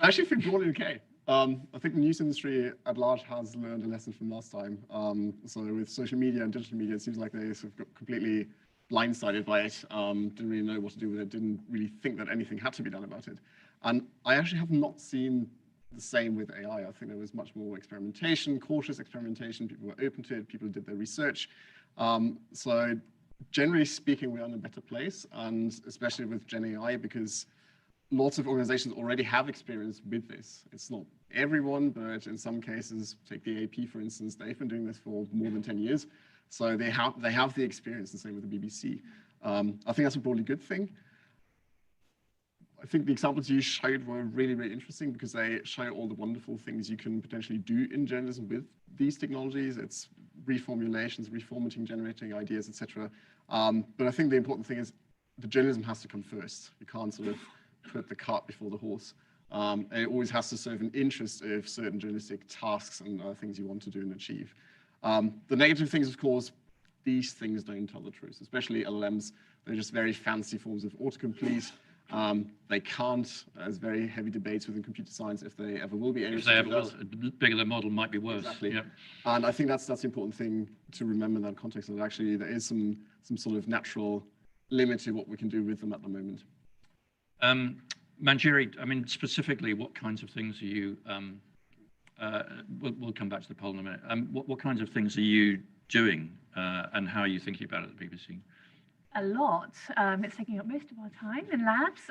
I actually think broadly okay. I think the news industry at large has learned a lesson from last time. So with social media and digital media, it seems like they sort of got completely blindsided by it, didn't really know what to do with it, didn't really think that anything had to be done about it. And I actually have not seen the same with AI. I think there was much more experimentation, cautious experimentation. People were open to it. People did their research. So generally speaking, we're in a better place, and especially with Gen AI, because lots of organizations already have experience with this. It's not everyone, but in some cases, take the AP, for instance, they've been doing this for more than 10 years. So they have the experience, the same with the BBC. I think that's a broadly good thing. I think the examples you showed were really, really interesting because they show all the wonderful things you can potentially do in journalism with these technologies. It's reformulations, reformatting, generating ideas, etc. But I think the important thing is the journalism has to come first. You can't sort of put the cart before the horse. And it always has to serve an interest of certain journalistic tasks and things you want to do and achieve. The negative things, of course, these things don't tell the truth, especially LLMs. They're just very fancy forms of autocomplete. They can't, there's very heavy debates within computer science if they ever will be able If they to ever do will, that. the bigger the model might be worse. Exactly. Yeah. And I think that's the important thing to remember in that context, that actually there is some sort of natural limit to what we can do with them at the moment. Manjiri, I mean, specifically, what kinds of things are you, we'll come back to the poll in a minute. What kinds of things are you doing and how are you thinking about it at the BBC? A lot. It's taking up most of our time in labs.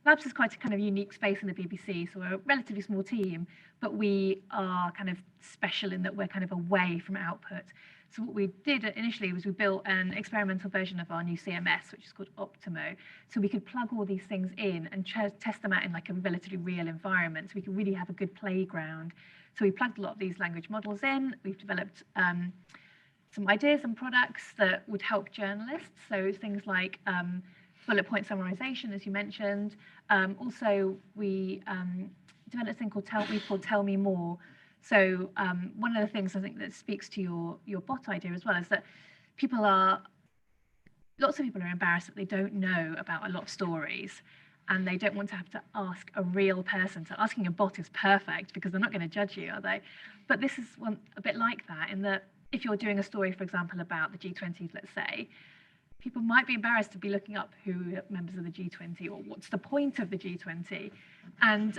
Labs is quite a kind of unique space in the BBC, so we're a relatively small team, but we are kind of special in that we're kind of away from output. So what we did initially was we built an experimental version of our new CMS, which is called Optimo, so we could plug all these things in and test them out in like a relatively real environment, so we could really have a good playground. So we plugged a lot of these language models in. We've developed some ideas and products that would help journalists. So things like bullet point summarization, as you mentioned. Also, we developed a thing called Tell Me More. So one of the things I think that speaks to your bot idea as well is that lots of people are embarrassed that they don't know about a lot of stories, and they don't want to have to ask a real person. So asking a bot is perfect because they're not going to judge you, are they? But this is a bit like that, in that if you're doing a story, for example, about the G20, let's say, people might be embarrassed to be looking up who are members of the G20 or what's the point of the G20. And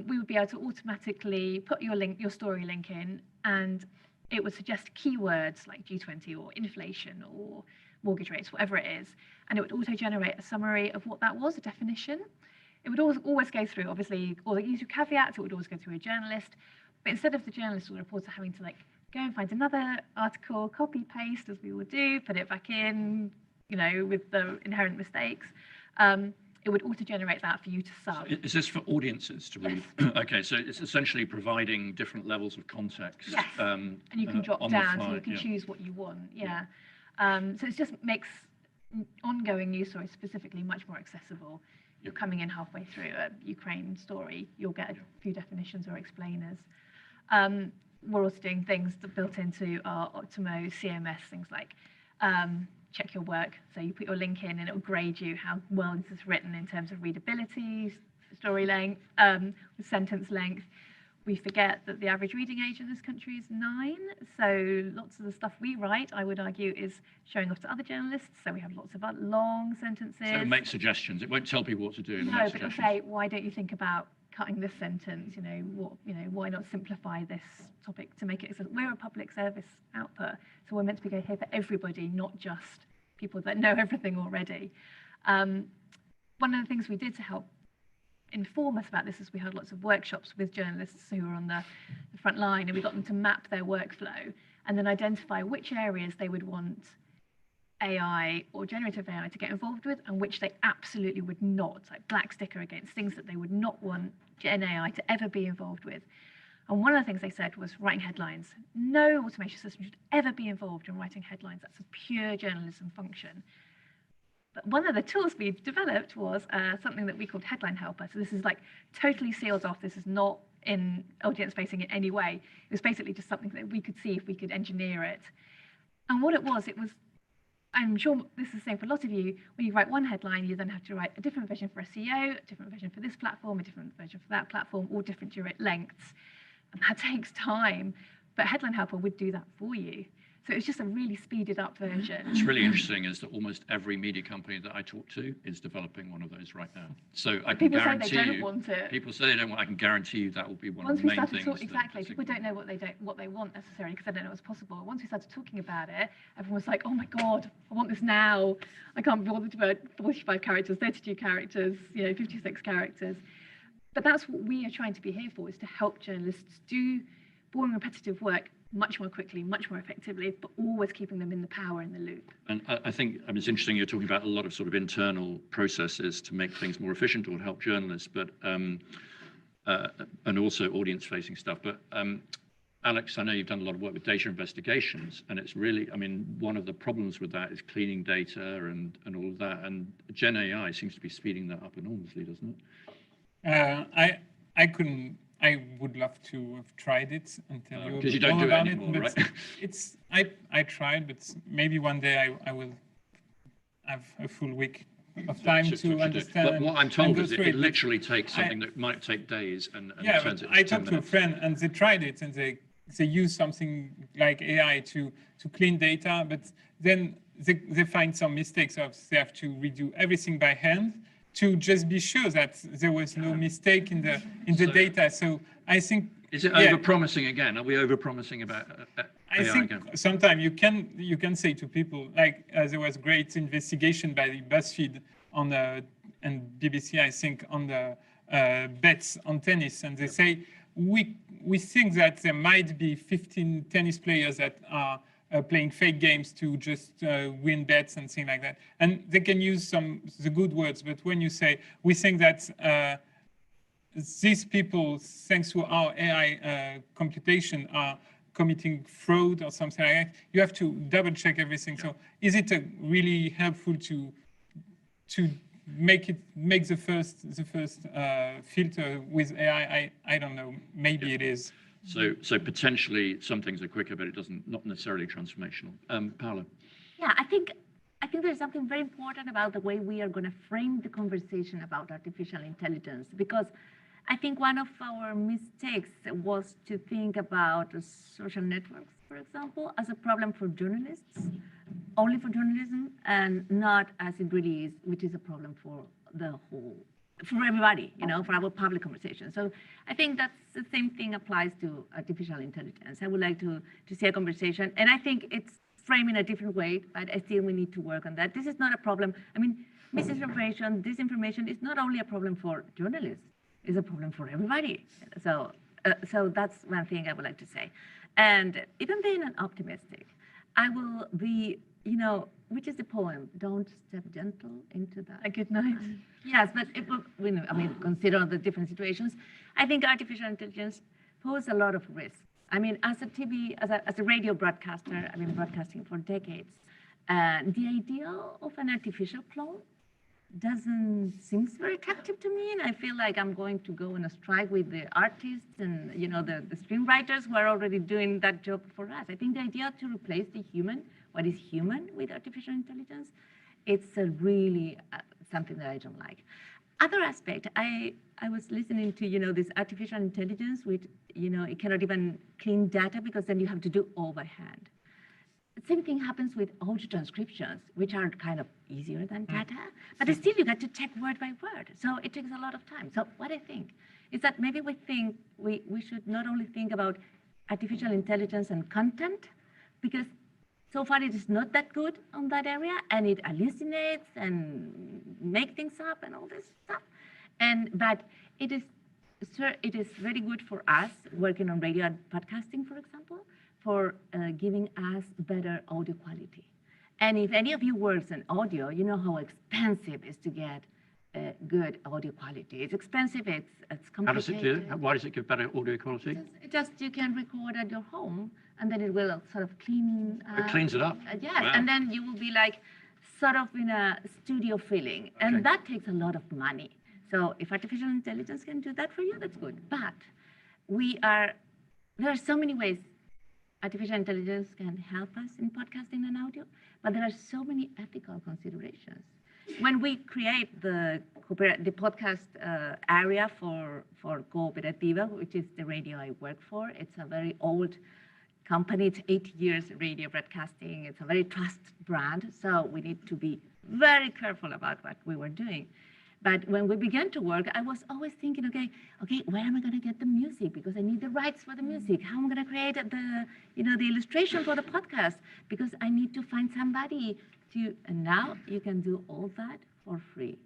we would be able to automatically put your story link in, and it would suggest keywords like G20 or inflation or mortgage rates, whatever it is. And it would auto-generate a summary of what that was, a definition. It would always go through, obviously, all the usual caveats. It would always go through a journalist. But instead of the journalist or the reporter having to go and find another article, copy, paste, as we would do, put it back in, with the inherent mistakes, it would auto-generate that for you to sub. Is this for audiences to read? Yes. Okay, so it's essentially providing different levels of context. Yes, and you can drop down, so you can choose what you want. Yeah. So it just makes ongoing news stories specifically much more accessible. You're coming in halfway through a Ukraine story, you'll get a few definitions or explainers. We're also doing things that built into our Optimo CMS, things like check your work. So you put your link in and it will grade you how well this is written in terms of readability, story length, sentence length. We forget that the average reading age in this country is 9. So lots of the stuff we write, I would argue, is showing off to other journalists. So we have lots of long sentences. So it makes suggestions. It won't tell people what to do. No, but it'll say, why don't you think about cutting this sentence? Why not simplify this topic to make it? We're a public service output, so we're meant to be here for everybody, not just people that know everything already. One of the things we did to help inform us about this is we had lots of workshops with journalists who were on the front line, and we got them to map their workflow and then identify which areas they would want AI or generative AI to get involved with and which they absolutely would not, like black sticker against things that they would not want Gen AI to ever be involved with. And one of the things they said was writing headlines. No automation system should ever be involved in writing headlines. That's a pure journalism function. But one of the tools we developed was something that we called Headline Helper. So this is totally sealed off. This is not in audience facing in any way. It was basically just something that we could see if we could engineer it. And what it was, I'm sure this is the same for a lot of you, when you write one headline, you then have to write a different version for SEO, a different version for this platform, a different version for that platform, all different lengths. And that takes time, but Headline Helper would do that for you. So it's just a really speeded up version. What's really interesting is that almost every media company that I talk to is developing one of those right now. So I can guarantee people say they don't want it. People say they don't want. I can guarantee you that will be one Once of the we main started things. Exactly. People don't know what they want necessarily because they don't know what's possible. Once we started talking about it, everyone was like, "Oh my God, I want this now! I can't be bothered to write 45 characters, 32 characters, 56 characters." But that's what we are trying to be here for: is to help journalists do boring, repetitive work much more quickly, much more effectively, but always keeping them in the power, in the loop. And I think it's interesting you're talking about a lot of sort of internal processes to make things more efficient or help journalists, but and also audience-facing stuff. But Alex, I know you've done a lot of work with data investigations, and it's really, one of the problems with that is cleaning data and all of that. And Gen AI seems to be speeding that up enormously, doesn't it? I would love to have tried it and tell you because you don't do it anymore, right? I tried, but maybe one day I will have a full week of time to understand. But what I'm told is it it literally takes something that might take days and yeah, turns but it into I 10 talked to a minutes. friend and they tried it and they use something like AI to clean data, but then they find some mistakes of they have to redo everything by hand to just be sure that there was no mistake in the data. So I think, is it over-promising again? Are we over-promising about I AI think again? sometimes you can say to people, like there was great investigation by BuzzFeed on and BBC, I think, on the bets on tennis, and they say we think that there might be 15 tennis players that are playing fake games to just win bets and things like that, and they can use the good words. But when you say we think that these people, thanks to our AI computation, are committing fraud or something like that, you have to double check everything. So is it really helpful to make the first filter with AI? I don't know. Maybe it is. So potentially some things are quicker, but it not necessarily transformational. Paula. Yeah, I think there's something very important about the way we are going to frame the conversation about artificial intelligence, because I think one of our mistakes was to think about social networks, for example, as a problem for journalists, only for journalism, and not as it really is, which is a problem for for everybody, for our public conversation. So I think that's the same thing applies to artificial intelligence. I would like to see a conversation, and I think it's framed in a different way, but I still we need to work on that. This is not a problem. I mean, misinformation, disinformation is not only a problem for journalists, it's a problem for everybody. So that's one thing I would like to say. And even being an optimistic, I will be, which is the poem, don't step gentle into that. A good night. Yes, but consider the different situations. I think artificial intelligence poses a lot of risk. I mean, as a radio broadcaster, I've been broadcasting for decades. The idea of an artificial clone seems very attractive to me, and I feel like I'm going to go on a strike with the artists and the screenwriters who are already doing that job for us. I think the idea to replace what is human with artificial intelligence, it's really something that I don't like. Other aspect, I was listening to this artificial intelligence, which it cannot even clean data because then you have to do all by hand. The same thing happens with audio transcriptions, which are kind of easier than data, but still you got to check word by word. So it takes a lot of time. So what I think is that maybe we should not only think about artificial intelligence and content, because so far it is not that good on that area, and it hallucinates and make things up and all this stuff. But it is very good for us working on radio and podcasting, for example, for giving us better audio quality. And if any of you works in audio, you know how expensive it is to get good audio quality. It's expensive, it's complicated. How does it do it? Why does it give better audio quality? You can record at your home, and then it will sort of clean. It cleans it up? Yes, Wow. And then you will be like sort of in a studio feeling. Okay. And that takes a lot of money. So if artificial intelligence can do that for you, that's good. But there are so many ways artificial intelligence can help us in podcasting and audio, but there are so many ethical considerations. When we create the podcast area for Cooperativa, which is the radio I work for, it's a very old company. It's 8 years radio broadcasting. It's a very trusted brand. So we need to be very careful about what we were doing. But when we began to work, I was always thinking, okay, where am I going to get the music? Because I need the rights for the music. How am I going to create the illustration for the podcast? Because I need to find somebody and now you can do all that for free.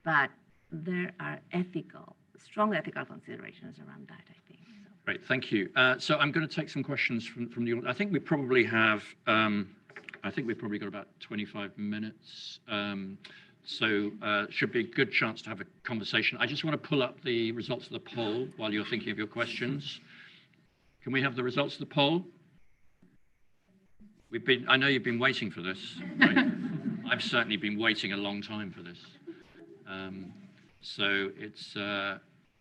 But there are strong ethical considerations around that, I think. So. Great, thank you. So I'm going to take some questions from the audience. I think we probably have, we've probably got about 25 minutes. So should be a good chance to have a conversation. I just want to pull up the results of the poll while you're thinking of your questions. Can we have the results of the poll? I know you've been waiting for this, right? I've certainly been waiting a long time for this. So it's,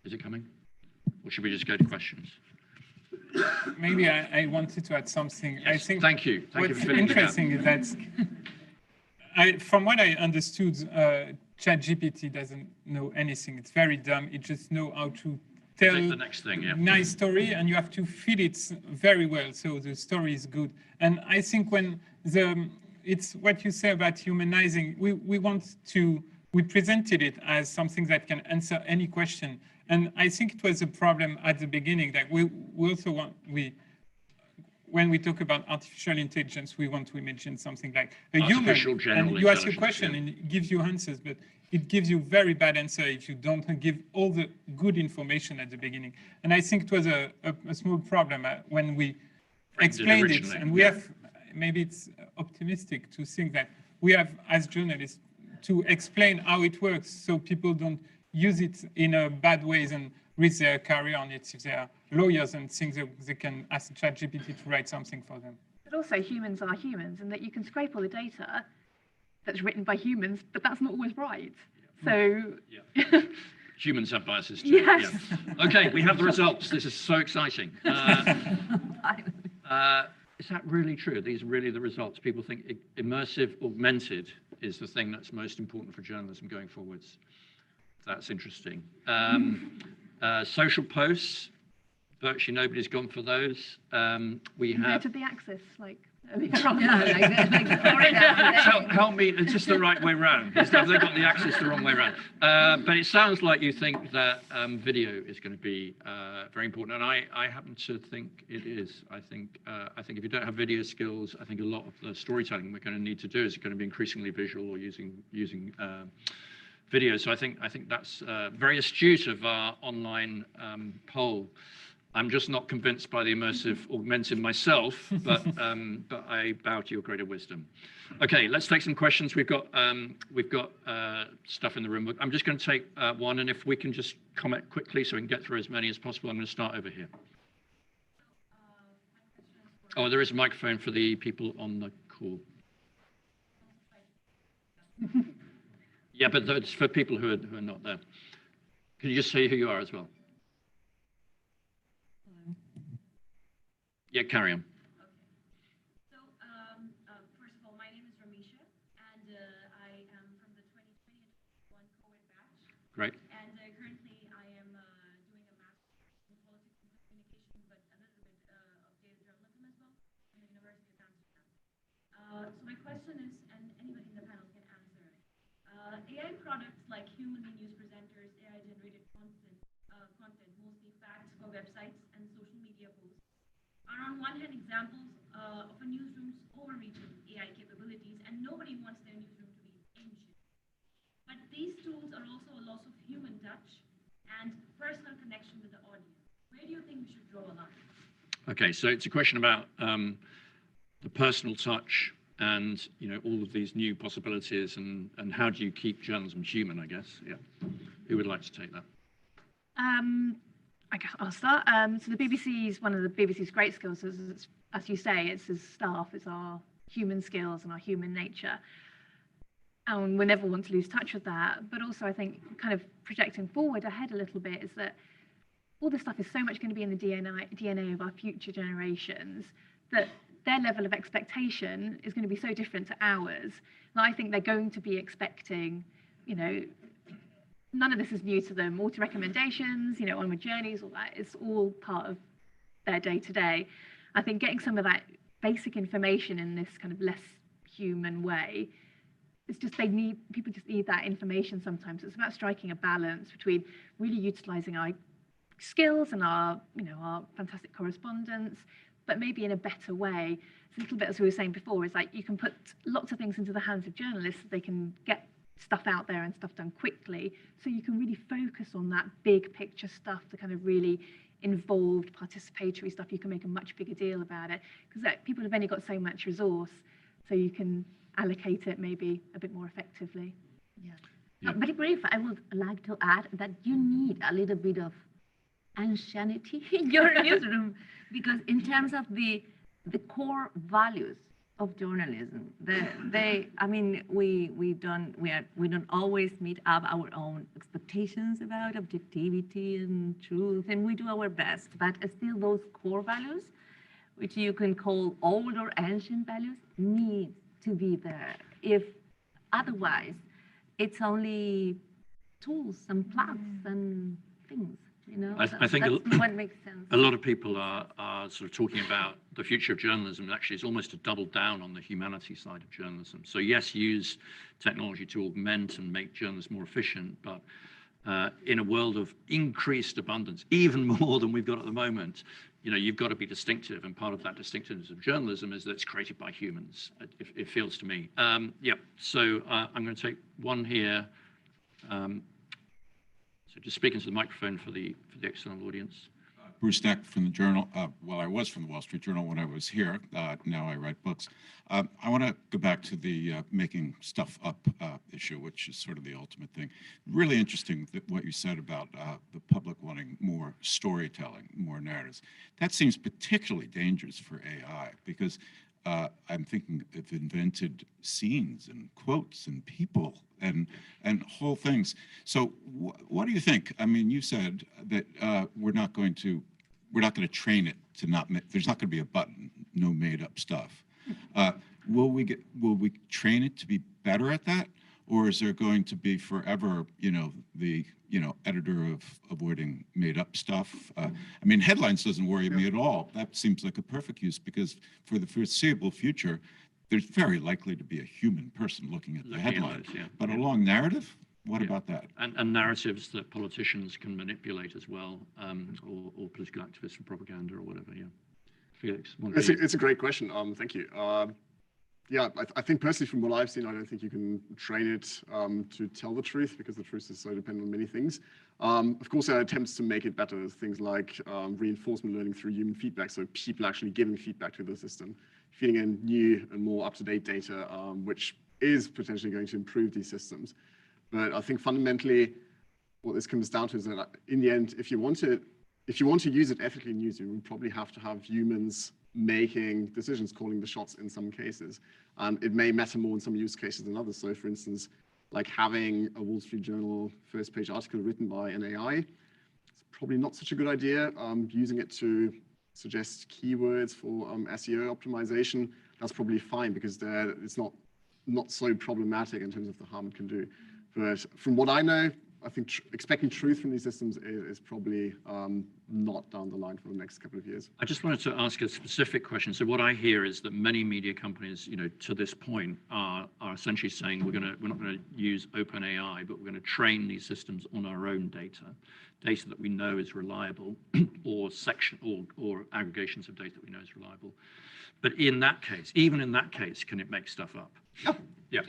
is it coming? Or should we just go to questions? Maybe I wanted to add something. Yes, I think thank you. Thank you for what's filling the gap. interesting is that from what I understood, ChatGPT doesn't know anything. It's very dumb. It just knows how to tell the next thing, yeah. nice story, and you have to feed it very well, so the story is good. And I think when it's what you say about humanizing, we presented it as something that can answer any question. And I think it was a problem at the beginning that we also want, when we talk about artificial intelligence, we want to imagine something like a human, and you ask a question and it gives you answers, but it gives you very bad answer if you don't give all the good information at the beginning. And I think it was a small problem when we explained it, and we have, maybe it's optimistic to think that we have, as journalists, to explain how it works so people don't use it in a bad ways and risk their career on it if they are lawyers and think that they can ask ChatGPT to write something for them. But also humans are humans, and that you can scrape all the data that's written by humans, but that's not always right. So humans have biases too. Yes. Yeah. Okay, we have the results. This is so exciting. Is that really true? These are really the results. People think immersive augmented is the thing that's most important for journalism going forwards. That's interesting. Social posts, virtually nobody's gone for those. We have to the axis, like earlier on. Help me, it's just the right way round. They've got the axis the wrong way round. But it sounds like you think that video is going to be very important, and I happen to think it is. I think if you don't have video skills, I think a lot of the storytelling we're going to need to do is going to be increasingly visual or using video. So I think that's very astute of our online poll. I'm just not convinced by the immersive augmented myself, but I bow to your greater wisdom. Okay, let's take some questions. We've got stuff in the room. I'm just going to take one, and if we can just comment quickly so we can get through as many as possible. I'm going to start over here. Oh, there is a microphone for the people on the call. Yeah, but it's for people who are not there. Can you just say who you are as well? Yeah, carry on. Okay. So, first of all, my name is Ramisha, and I am from the 2020 and 2021 COVID batch. Great. And currently, I am doing a master's in politics and communication, but a little bit of data journalism as well, from the University of Amsterdam. So my question is, and anybody in the panel can answer, AI products like human news presenters, AI-generated content, mostly facts for websites and social media posts, are on one hand examples of a newsroom's overreaching AI capabilities, and nobody wants their newsroom to be ancient. But these tools are also a loss of human touch and personal connection with the audience. Where do you think we should draw a line? Okay, so it's a question about the personal touch and all of these new possibilities, and how do you keep journalism human, I guess. Yeah. Who would like to take that? I guess I'll start. So the BBC's, one of the BBC's great skills is, as you say, it's as staff, it's our human skills and our human nature. And we never want to lose touch with that. But also I think kind of projecting forward ahead a little bit is that all this stuff is so much going to be in the DNA of our future generations that their level of expectation is going to be so different to ours. And I think they're going to be expecting, none of this is new to them. Auto recommendations, onward journeys, all that, it's all part of their day-to-day. I think getting some of that basic information in this kind of less human way, it's just people just need that information sometimes. It's about striking a balance between really utilizing our skills and our fantastic correspondence, but maybe in a better way. It's a little bit, as we were saying before, is like you can put lots of things into the hands of journalists so they can get stuff out there and stuff done quickly, so you can really focus on that big picture stuff, the kind of really involved participatory stuff. You can make a much bigger deal about it because people have only got so much resource, so you can allocate it maybe a bit more effectively. Yeah. Very brief, I would like to add that you need a little bit of ancienity in your newsroom, because in terms of the core values of journalism, we don't always meet up our own expectations about objectivity and truth, and we do our best, but still those core values, which you can call old or ancient values, need to be there. If otherwise it's only tools and plugs and things, you know. I think that's what makes sense. a lot of people are sort of talking about the future of journalism. Actually, it's almost to double down on the humanity side of journalism. So yes, use technology to augment and make journalism more efficient, but in a world of increased abundance, even more than we've got at the moment, you know, you've got to be distinctive, and part of that distinctiveness of journalism is that it's created by humans. It feels to me. Yeah. So I'm going to take one here. So just speaking to the microphone for the external audience. Bruce Deck from the Journal. Well, I was from the Wall Street Journal when I was here. Now I write books. I want to go back to the making stuff up issue, which is sort of the ultimate thing. Really interesting that what you said about the public wanting more storytelling, more narratives. That seems particularly dangerous for AI because I'm thinking of invented scenes and quotes and people and whole things. So what do you think? I mean, you said that we're not going to train it to not make, there's not going to be a button, no made up stuff. Will we train it to be better at that? Or is there going to be forever, the editor of avoiding made up stuff? I mean, headlines doesn't worry me at all. That seems like a perfect use because for the foreseeable future, there's very likely to be a human person looking at the headline. But a long narrative, what about that? And narratives that politicians can manipulate as well, or political activists for propaganda or whatever. Yeah, Felix. It's a great question. Thank you. Yeah, I think personally from what I've seen, I don't think you can train it to tell the truth because the truth is so dependent on many things. Of course, there are attempts to make it better, things like reinforcement learning through human feedback, so people actually giving feedback to the system, feeding in new and more up-to-date data, which is potentially going to improve these systems. But I think fundamentally, what this comes down to is that in the end, if you want to use it ethically in newsroom, you probably have to have humans making decisions, calling the shots in some cases. And it may matter more in some use cases than others. So for instance, like having a Wall Street Journal first page article written by an AI, it's probably not such a good idea. Using it to suggest keywords for SEO optimization, that's probably fine because it's not so problematic in terms of the harm it can do. But from what I know, I think expecting truth from these systems is probably not down the line for the next couple of years. I just wanted to ask a specific question. So what I hear is that many media companies, to this point, are essentially saying we're not going to use OpenAI, but we're going to train these systems on our own data that we know is reliable, or aggregations of data that we know is reliable. But in that case, even in that case, can it make stuff up? Oh. Yeah.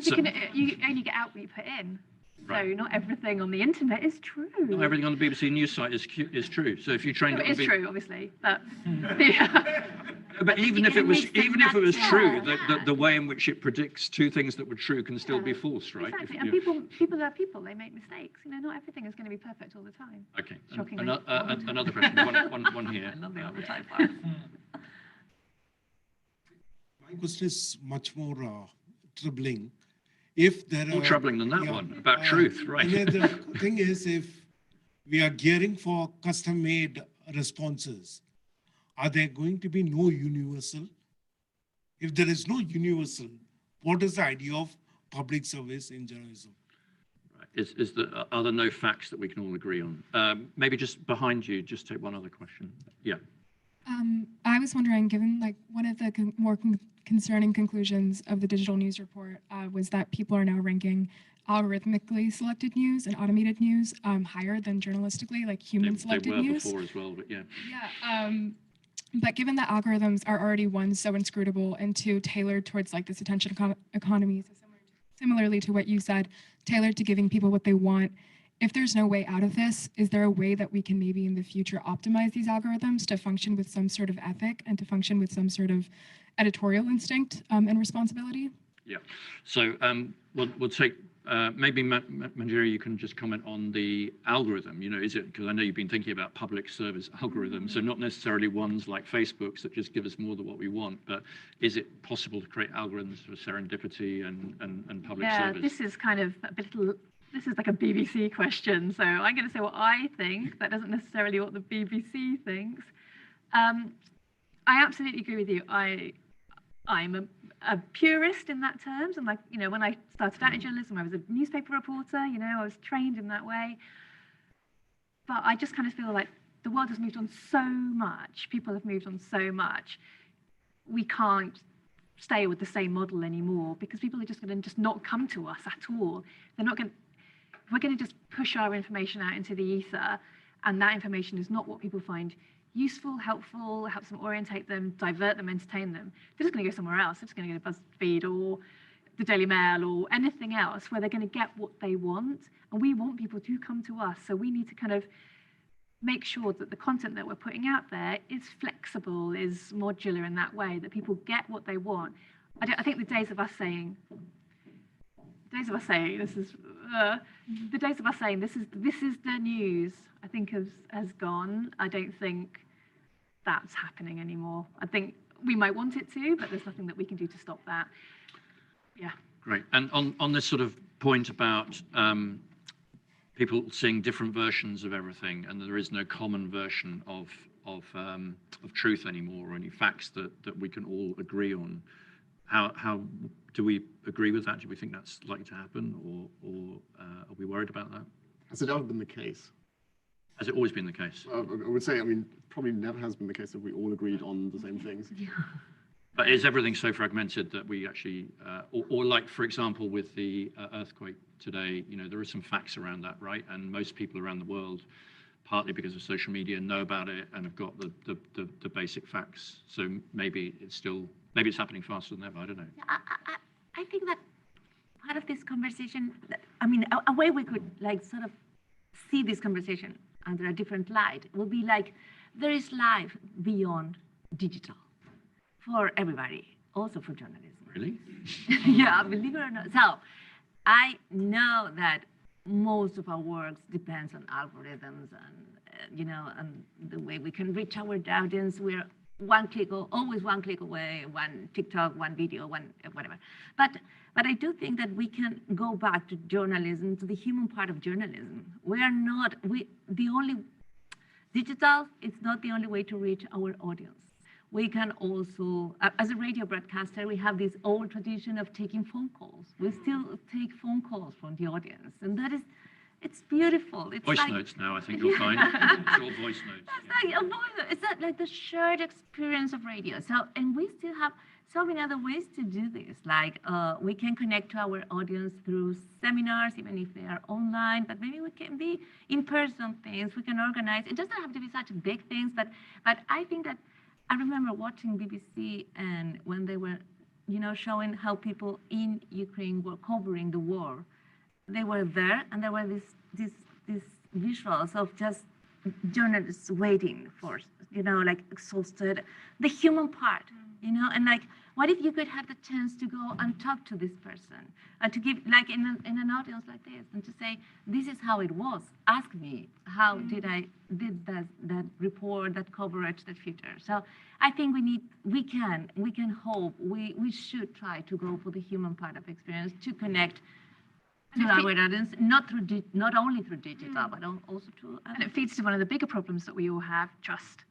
So, you only get out what you put in. So not everything on the internet is true. Not everything on the BBC News site is true. So if you trained it is true, obviously, but yeah. But even if it was true, the way in which it predicts two things that were true can still be false, right? Exactly. And people are people. They make mistakes. Not everything is going to be perfect all the time. Okay. Shockingly. Another question. One here. I love the overtime part. My question is much more troubling. If there more troubling than that one about truth, right? The thing is, if we are gearing for custom-made responses, are there going to be no universal? If there is no universal, what is the idea of public service in journalism? Right. Are there no facts that we can all agree on? Maybe just behind you, just take one other question. Yeah. I was wondering, given one of the more concerning conclusions of the digital news report was that people are now ranking algorithmically selected news and automated news higher than journalistically, human selected news. They were before as well, but yeah. Yeah. But given that algorithms are already, one, so inscrutable, and two, tailored towards this attention economy, so similarly to what you said, tailored to giving people what they want, if there's no way out of this, is there a way that we can maybe in the future optimize these algorithms to function with some sort of ethic and to function with some sort of editorial instinct and responsibility? Yeah. So we'll take maybe Manjiri, you can just comment on the algorithm. Is it, because I know you've been thinking about public service algorithms, so not necessarily ones like Facebook's that just give us more than what we want, but is it possible to create algorithms for serendipity and public service? Yeah, this is kind of this is like a BBC question, so I'm going to say what I think. That doesn't necessarily what the BBC thinks. I absolutely agree with you. I'm a purist in that terms, and like, you know, when I started out in journalism, I was a newspaper reporter, you know, I was trained in that way. But I just kind of feel like the world has moved on so much, people have moved on so much, we can't stay with the same model anymore, because people are just going to just not come to us at all. They're not going to, we're going to just push our information out into the ether, and that information is not what people find useful, helpful, helps them orientate them, divert them, entertain them. They're just going to go somewhere else. They're just going to go to BuzzFeed or the Daily Mail or anything else where they're going to get what they want. And we want people to come to us. So we need to kind of make sure that the content that we're putting out there is flexible, is modular in that way, that people get what they want. I think the days of us saying this is the news, I think has gone. I don't think that's happening anymore. I think we might want it to, but there's nothing that we can do to stop that. Yeah. Great. And on this sort of point about people seeing different versions of everything, and there is no common version of truth anymore, or any facts that we can all agree on. How do we agree with that? Do we think that's likely to happen, or are we worried about that? Has it ever been the case? Has it always been the case? I would say, I mean, probably never has been the case that we all agreed on the same things. Yeah. But is everything so fragmented that we actually, or like, for example, with the earthquake today, you know, there are some facts around that, right? And most people around the world, partly because of social media, know about it and have got the basic facts. So maybe it's happening faster than ever. I don't know. I think that part of this conversation, I mean, a way we could like sort of see this conversation under a different light would be like, there is life beyond digital for everybody, also for journalism. Really? Yeah, believe it or not. So I know that most of our works depends on algorithms and, you know, and the way we can reach our audience. We're always one click away, one TikTok, one video, one whatever. But I do think that we can go back to journalism, to the human part of journalism. Digital, it's not the only way to reach our audience. We can also, as a radio broadcaster, we have this old tradition of taking phone calls. We still take phone calls from the audience, and that is, it's beautiful. It's voice like, notes now, I think you'll find. It's all voice notes. That's like a voice. It's not like the shared experience of radio. So, and we still have so many other ways to do this. Like we can connect to our audience through seminars, even if they are online, but maybe we can be in-person things. We can organize. It doesn't have to be such big things, but I think that I remember watching BBC, and when they were, you know, showing how people in Ukraine were covering the war, they were there, and there were these visuals of just journalists waiting for, you know, like exhausted, the human part, you know, and like, what if you could have the chance to go and talk to this person, and to give, like in an audience like this, and to say, this is how it was. Ask me, how did that report, that coverage, that feature. So I think we can hope, we should try to go for the human part of experience, to connect to our audience, not only through digital, but also to. And it feeds to one of the bigger problems that we all have: trust.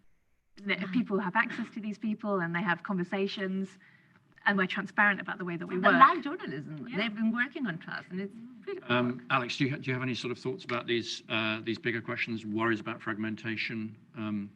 Isn't it? If people have access to these people and they have conversations, and we're transparent about the way that we work. Like journalism, they've been working on trust, and it's pretty cool. Alex, do you have any sort of thoughts about these bigger questions, worries about fragmentation, and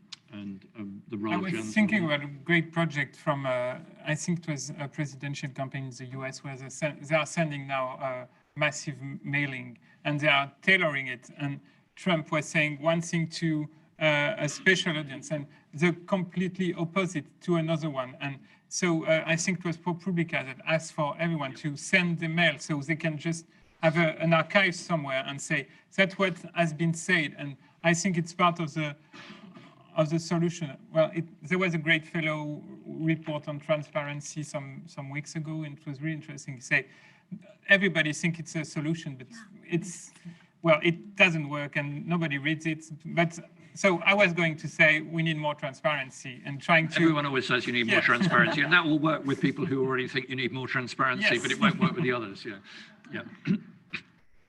the role of journalism? I was thinking about a great project from, I think it was a presidential campaign in the US, where they are sending now massive mailing, and they are tailoring it. And Trump was saying one thing to a special audience, and the completely opposite to another one. And so I think it was ProPublica that asked for everyone to send the mail, so they can just have an archive somewhere and say, that's what has been said. And I think it's part of the solution. Well, there was a great fellow report on transparency some weeks ago, and it was really interesting to say, everybody thinks it's a solution, but it doesn't work, and nobody reads it. But so I was going to say we need more transparency, and trying to. Everyone always says you need more transparency, and that will work with people who already think you need more transparency, but it won't work with the others. Yeah.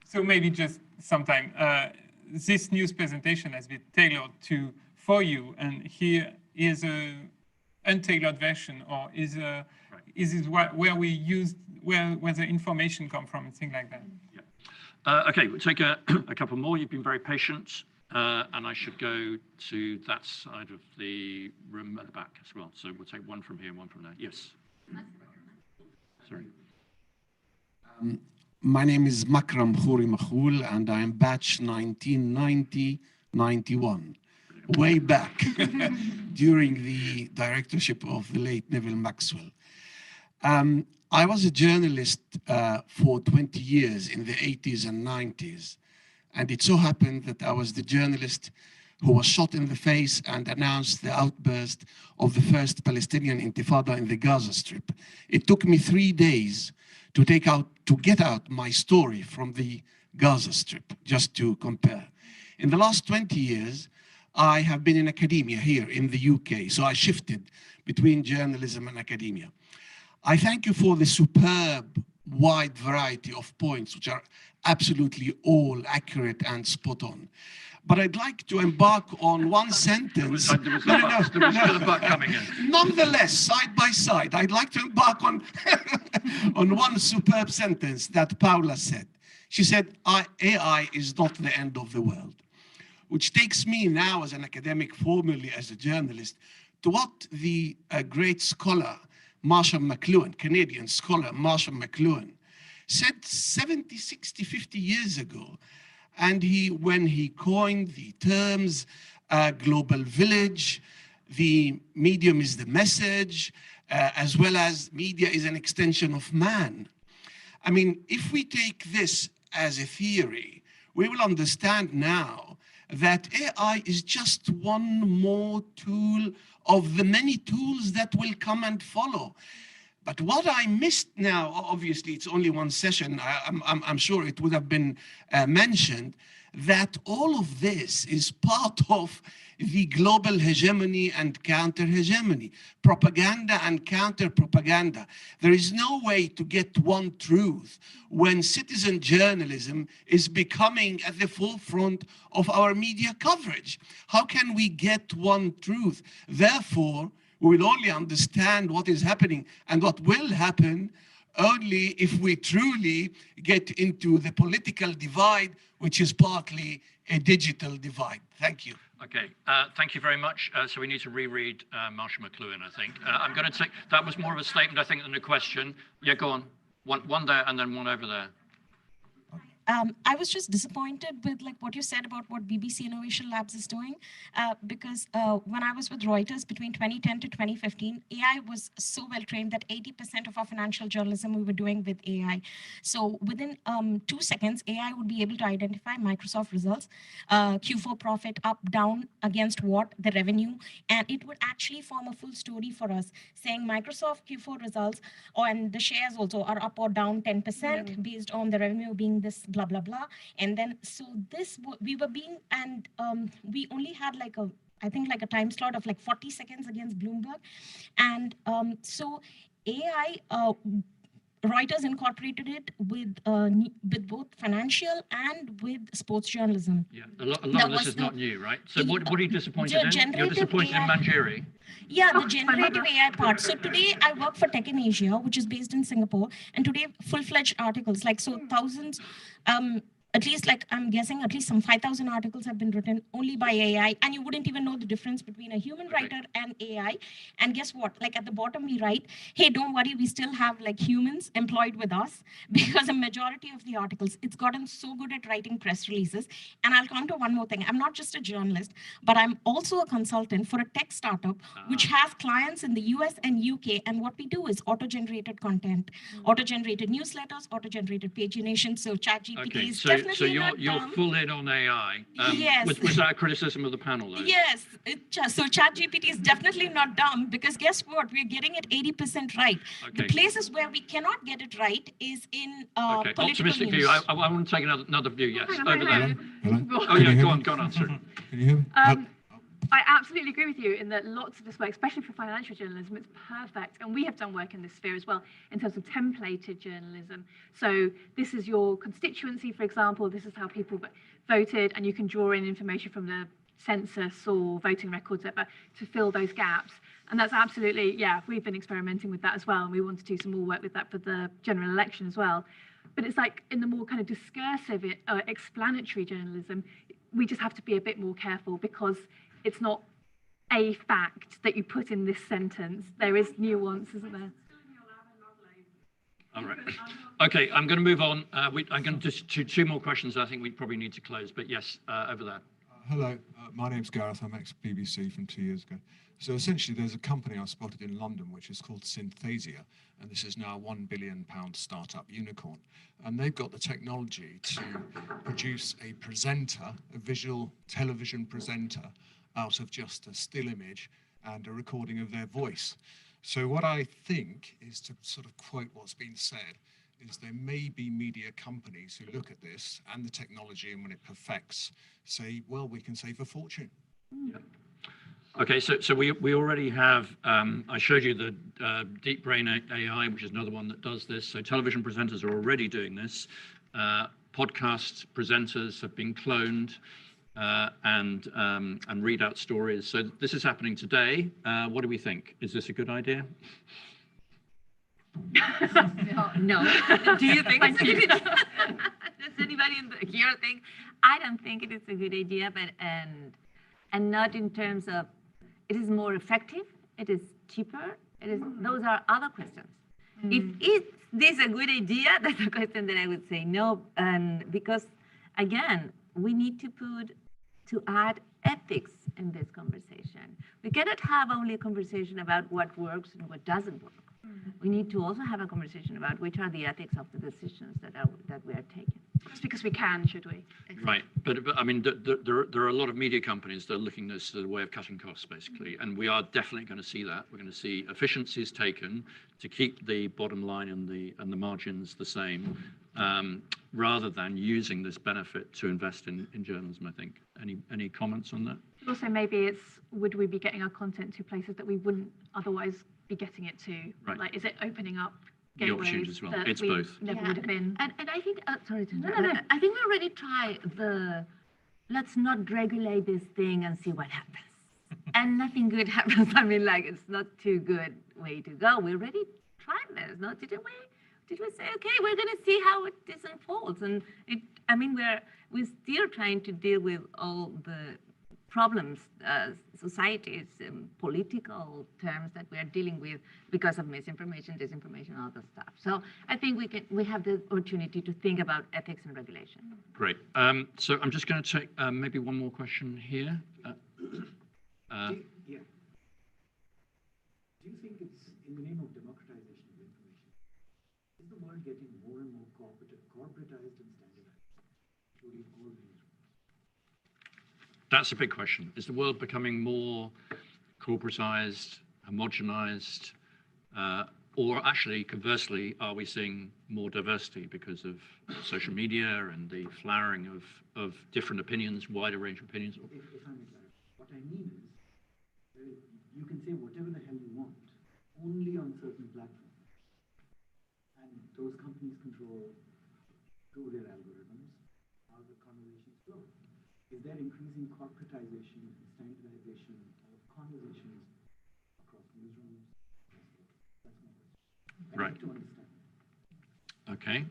So maybe just sometime this news presentation has been tailored for you, and here is a untailored version, or is is it where we use, where the information come from and things like that. Okay, we'll take a couple more. You've been very patient, and I should go to that side of the room at the back as well. So we'll take one from here, one from there. Yes. Sorry. My name is Makram Khouri Makhul, and I am batch 1990-91, way back during the directorship of the late Neville Maxwell. I was a journalist for 20 years in the 80s and 90s, and it so happened that I was the journalist who was shot in the face and announced the outburst of the first Palestinian Intifada in the Gaza Strip. It took me 3 days to get out my story from the Gaza Strip, just to compare. In the last 20 years, I have been in academia here in the UK, so I shifted between journalism and academia. I thank you for the superb, wide variety of points, which are absolutely all accurate and spot on. But I'd like to embark on one sentence. Nonetheless, side by side, I'd like to embark on, on one superb sentence that Paula said. She said, AI is not the end of the world, which takes me now as an academic, formerly as a journalist, to what the great scholar, Marshall McLuhan, Canadian scholar Marshall McLuhan, said 70, 60, 50 years ago. And when he coined the terms global village, the medium is the message, as well as media is an extension of man. I mean, if we take this as a theory, we will understand now that AI is just one more tool of the many tools that will come and follow. But what I missed now, obviously it's only one session, I'm sure it would have been mentioned, that all of this is part of the global hegemony and counter-hegemony, propaganda and counter-propaganda. There is no way to get one truth when citizen journalism is becoming at the forefront of our media coverage. How can we get one truth? Therefore, we will only understand what is happening and what will happen only if we truly get into the political divide, which is partly a digital divide. Thank you. Okay, thank you very much. So we need to reread Marshall McLuhan, I think. I'm going to take, that was more of a statement, I think, than a question. Yeah, go on. One there and then one over there. I was just disappointed with what you said about what BBC Innovation Labs is doing, because when I was with Reuters between 2010 to 2015, AI was so well trained that 80% of our financial journalism we were doing with AI. So within 2 seconds, AI would be able to identify Microsoft results, Q4 profit up, down, against what, the revenue, and it would actually form a full story for us, saying Microsoft Q4 results, and the shares also are up or down 10% based on the revenue being this blah, blah, blah. And then, so this, we were being, and we only had I think a time slot of 40 seconds against Bloomberg. And so AI, Reuters incorporated it with both financial and with sports journalism. Yeah, a lot of this is not new, right? So what are you disappointed in? You're disappointed in Manjiri. Yeah, the generative AI part. So today I work for Tech in Asia, which is based in Singapore. And today full-fledged articles, thousands, at least I'm guessing at least some 5,000 articles have been written only by AI, and you wouldn't even know the difference between a human writer and AI. And guess what? At the bottom we write, hey, don't worry, we still have humans employed with us, because a majority of the articles, it's gotten so good at writing press releases. And I'll come to one more thing. I'm not just a journalist, but I'm also a consultant for a tech startup, which has clients in the US and UK. And what we do is auto-generated content, auto-generated newsletters, auto-generated pagination. So ChatGPT is definitely so you're full in on AI. Yes. Was that a criticism of the panel, though? Yes. So ChatGPT is definitely not dumb, because guess what? We're getting it 80% right. Okay. The places where we cannot get it right is in political optimistic news. view. I want to take another view. Yes, over there. Hello? Oh yeah, go on, answer. Can you hear me? I absolutely agree with you in that lots of this work, especially for financial journalism, it's perfect. And we have done work in this sphere as well in terms of templated journalism. So this is your constituency, for example, this is how people voted, and you can draw in information from the census or voting records to fill those gaps. And that's absolutely, yeah, we've been experimenting with that as well. And we want to do some more work with that for the general election as well. But it's like in the more kind of discursive, explanatory journalism, we just have to be a bit more careful because it's not a fact that you put in this sentence. There is nuance, isn't there? All right. Okay, I'm going to move on. I'm going to just two more questions. I think we probably need to close. But yes, over there. Hello, my name's Gareth. I'm ex-BBC from 2 years ago. So essentially, there's a company I spotted in London which is called Synthesia, and this is now a £1 billion startup unicorn. And they've got the technology to produce a presenter, a visual television presenter, out of just a still image and a recording of their voice. So what I think is, to sort of quote what's been said, is there may be media companies who look at this and the technology, and when it perfects, say, well, we can save a fortune. Yeah. Okay, so we already have, I showed you the Deep Brain AI, which is another one that does this. So television presenters are already doing this. Podcast presenters have been cloned and read out stories. So this is happening today. What do we think? Is this a good idea? No. Do you think it's a good idea? Does anybody here think? I don't think it is a good idea, but and not in terms of it is more effective, it is cheaper, it is. Those are other questions. If this a good idea, that's a question that I would say no, and because again, we need to add ethics in this conversation. We cannot have only a conversation about what works and what doesn't work. We need to also have a conversation about which are the ethics of the decisions that we are taking. Just because we can, should we? Right, but I mean, there are a lot of media companies that are looking at this as a way of cutting costs, basically, and we are definitely going to see that. We're going to see efficiencies taken to keep the bottom line and the margins the same, rather than using this benefit to invest in journalism. I think. Any comments on that? Also, maybe it's would we be getting our content to places that we wouldn't otherwise be getting it to? Right. Like, is it opening up The opportunities as well. that It's we both. never would have been? And I think, sorry to No. I think we already tried let's not regulate this thing and see what happens. And nothing good happens. I mean, like, it's not too good way to go. We already tried this, no? Didn't we? Did we say, okay, we're going to see how this unfolds? And we're still trying to deal with all the problems, societies, political terms that we are dealing with because of misinformation, disinformation, all that stuff. So I think we have the opportunity to think about ethics and regulation. Great. So I'm just going to take maybe one more question here. Do you think it's in the name of democratization of information? Is the world getting more and more corporatized and standardized, including all newsrooms? That's a big question. Is the world becoming more corporatized, homogenized, or actually, conversely, are we seeing more diversity because of social media and the flowering of different opinions, wider range of opinions? If I may clarify, what I mean is, you can say whatever the hell you want, only on certain platforms. And those companies control through their algorithms how the conversations flow. Is there increasing corporatization and standardization of conversations across newsrooms? That's my question. Right. I'd like to understand. Okay.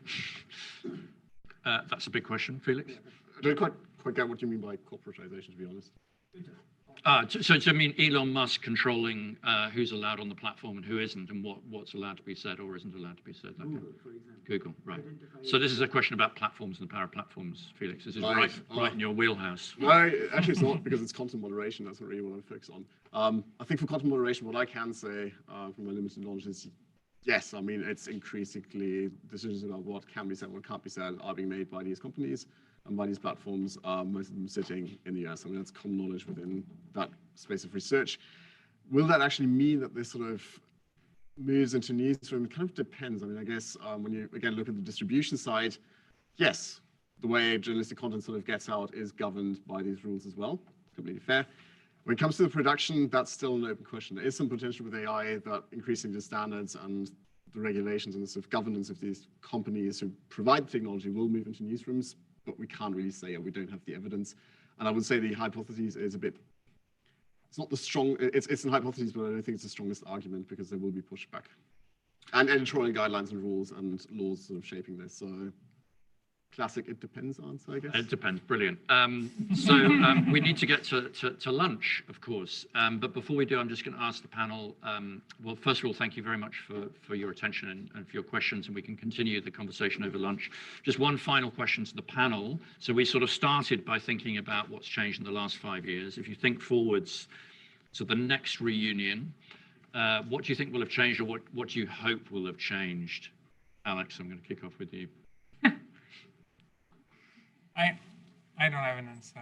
That's a big question, Felix. I don't quite get what you mean by corporatization, to be honest. So I mean Elon Musk controlling who's allowed on the platform and who isn't, and what's allowed to be said or isn't allowed to be said. Google, for example. Google, right. So this is a question about platforms and the power of platforms, Felix. This is right in your wheelhouse. No, actually it's not, because it's content moderation. That's not really what I focus on. I think for content moderation, what I can say from my limited knowledge is, yes, I mean, it's increasingly decisions about what can be said, what can't be said are being made by these companies and by these platforms, most of them sitting in the US. I mean, that's common knowledge within that space of research. Will that actually mean that this sort of moves into newsroom? It kind of depends. I mean, I guess when you, again, look at the distribution side, yes, the way journalistic content sort of gets out is governed by these rules as well. Completely fair. When it comes to the production, that's still an open question. There is some potential with AI that increasing the standards and the regulations and the sort of governance of these companies who provide the technology will move into newsrooms, but we can't really say, or we don't have the evidence. And I would say the hypothesis is a bit it's not the strong, it's an hypothesis, but I don't think it's the strongest argument because there will be pushback. And editorial guidelines and rules and laws sort of shaping this. So classic it depends answer, I guess. It depends, brilliant. We need to get to lunch, of course. But before we do, I'm just going to ask the panel, well, first of all, thank you very much for your attention and for your questions, and we can continue the conversation over lunch. Just one final question to the panel. So we sort of started by thinking about what's changed in the last 5 years. If you think forwards to the next reunion, what do you think will have changed, or what do you hope will have changed? Alex, I'm going to kick off with you. I don't have an answer.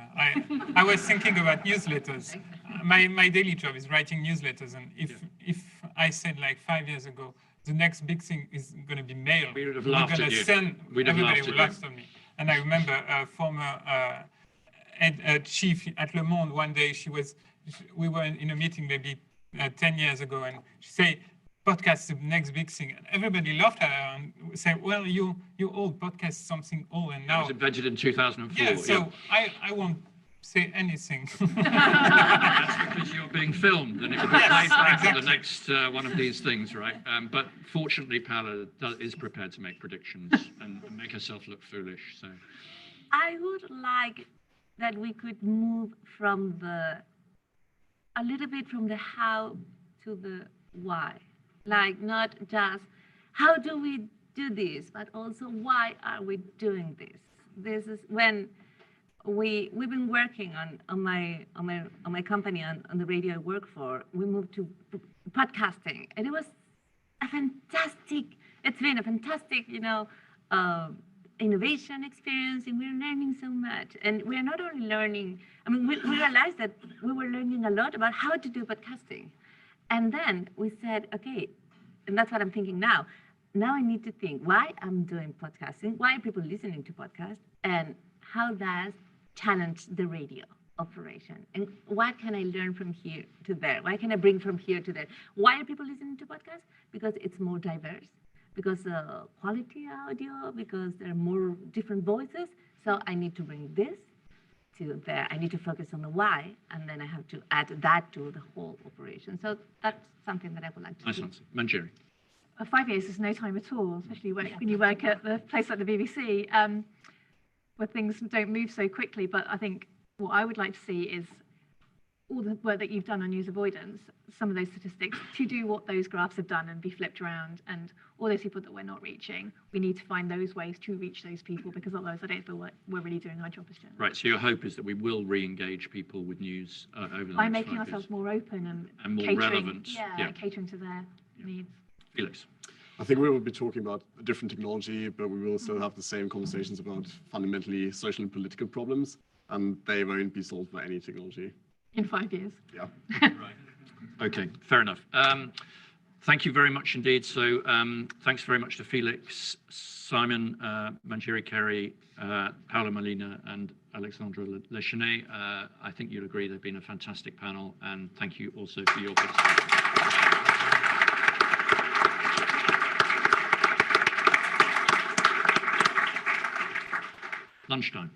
I was thinking about newsletters. My daily job is writing newsletters, and if I said like 5 years ago, the next big thing is going to be mail, we would have laughed at you. Everybody would laugh at me. And I remember a former chief at Le Monde one day. We were in a meeting maybe 10 years ago, and she said, podcast is the next big thing. And everybody laughed at her and said, well, you old podcast something old, and now... It was invented in 2004. Yeah, so yeah. I won't say anything. That's because you're being filmed, and it will be played back at the next one of these things, right? But fortunately, Paula is prepared to make predictions and make herself look foolish. So I would like that we could move from a little bit from the how to the why. Like not just how do we do this, but also why are we doing this? This is when we've been working on my company, on the radio I work for. We moved to podcasting, and it was a fantastic. It's been a fantastic, innovation experience, and we're learning so much. And we're not only learning. I mean, we realized that we were learning a lot about how to do podcasting. And then we said, okay, and that's what I'm thinking now. Now I need to think why I'm doing podcasting, why are people listening to podcasts, and how does challenge the radio operation? And what can I learn from here to there? Why can I bring from here to there? Why are people listening to podcasts? Because it's more diverse, because quality audio, because there are more different voices. So I need to bring this to there. I need to focus on the why, and then I have to add that to the whole operation. So that's something that I would like to do. Manjiri. 5 years is no time at all, especially when you work at the place like the BBC, where things don't move so quickly. But I think what I would like to see is all the work that you've done on news avoidance, some of those statistics, to do what those graphs have done and be flipped around, and all those people that we're not reaching, we need to find those ways to reach those people, because otherwise I don't feel like we're really doing our job as journalists. Right, so your hope is that we will re-engage people with news over the next 5 years. By making ourselves more open and more catering, relevant. yeah, catering to their needs. Felix. I think we will be talking about a different technology, but we will still have the same conversations about fundamentally social and political problems, and they won't be solved by any technology. In 5 years. Yeah. Right. Okay, fair enough. Thank you very much indeed. So thanks very much to Felix, Simon, Manjiri, Carey, Paula, Molina, and Alexandre Léchenet. I think you'll agree they've been a fantastic panel, and thank you also for your participation. Lunchtime.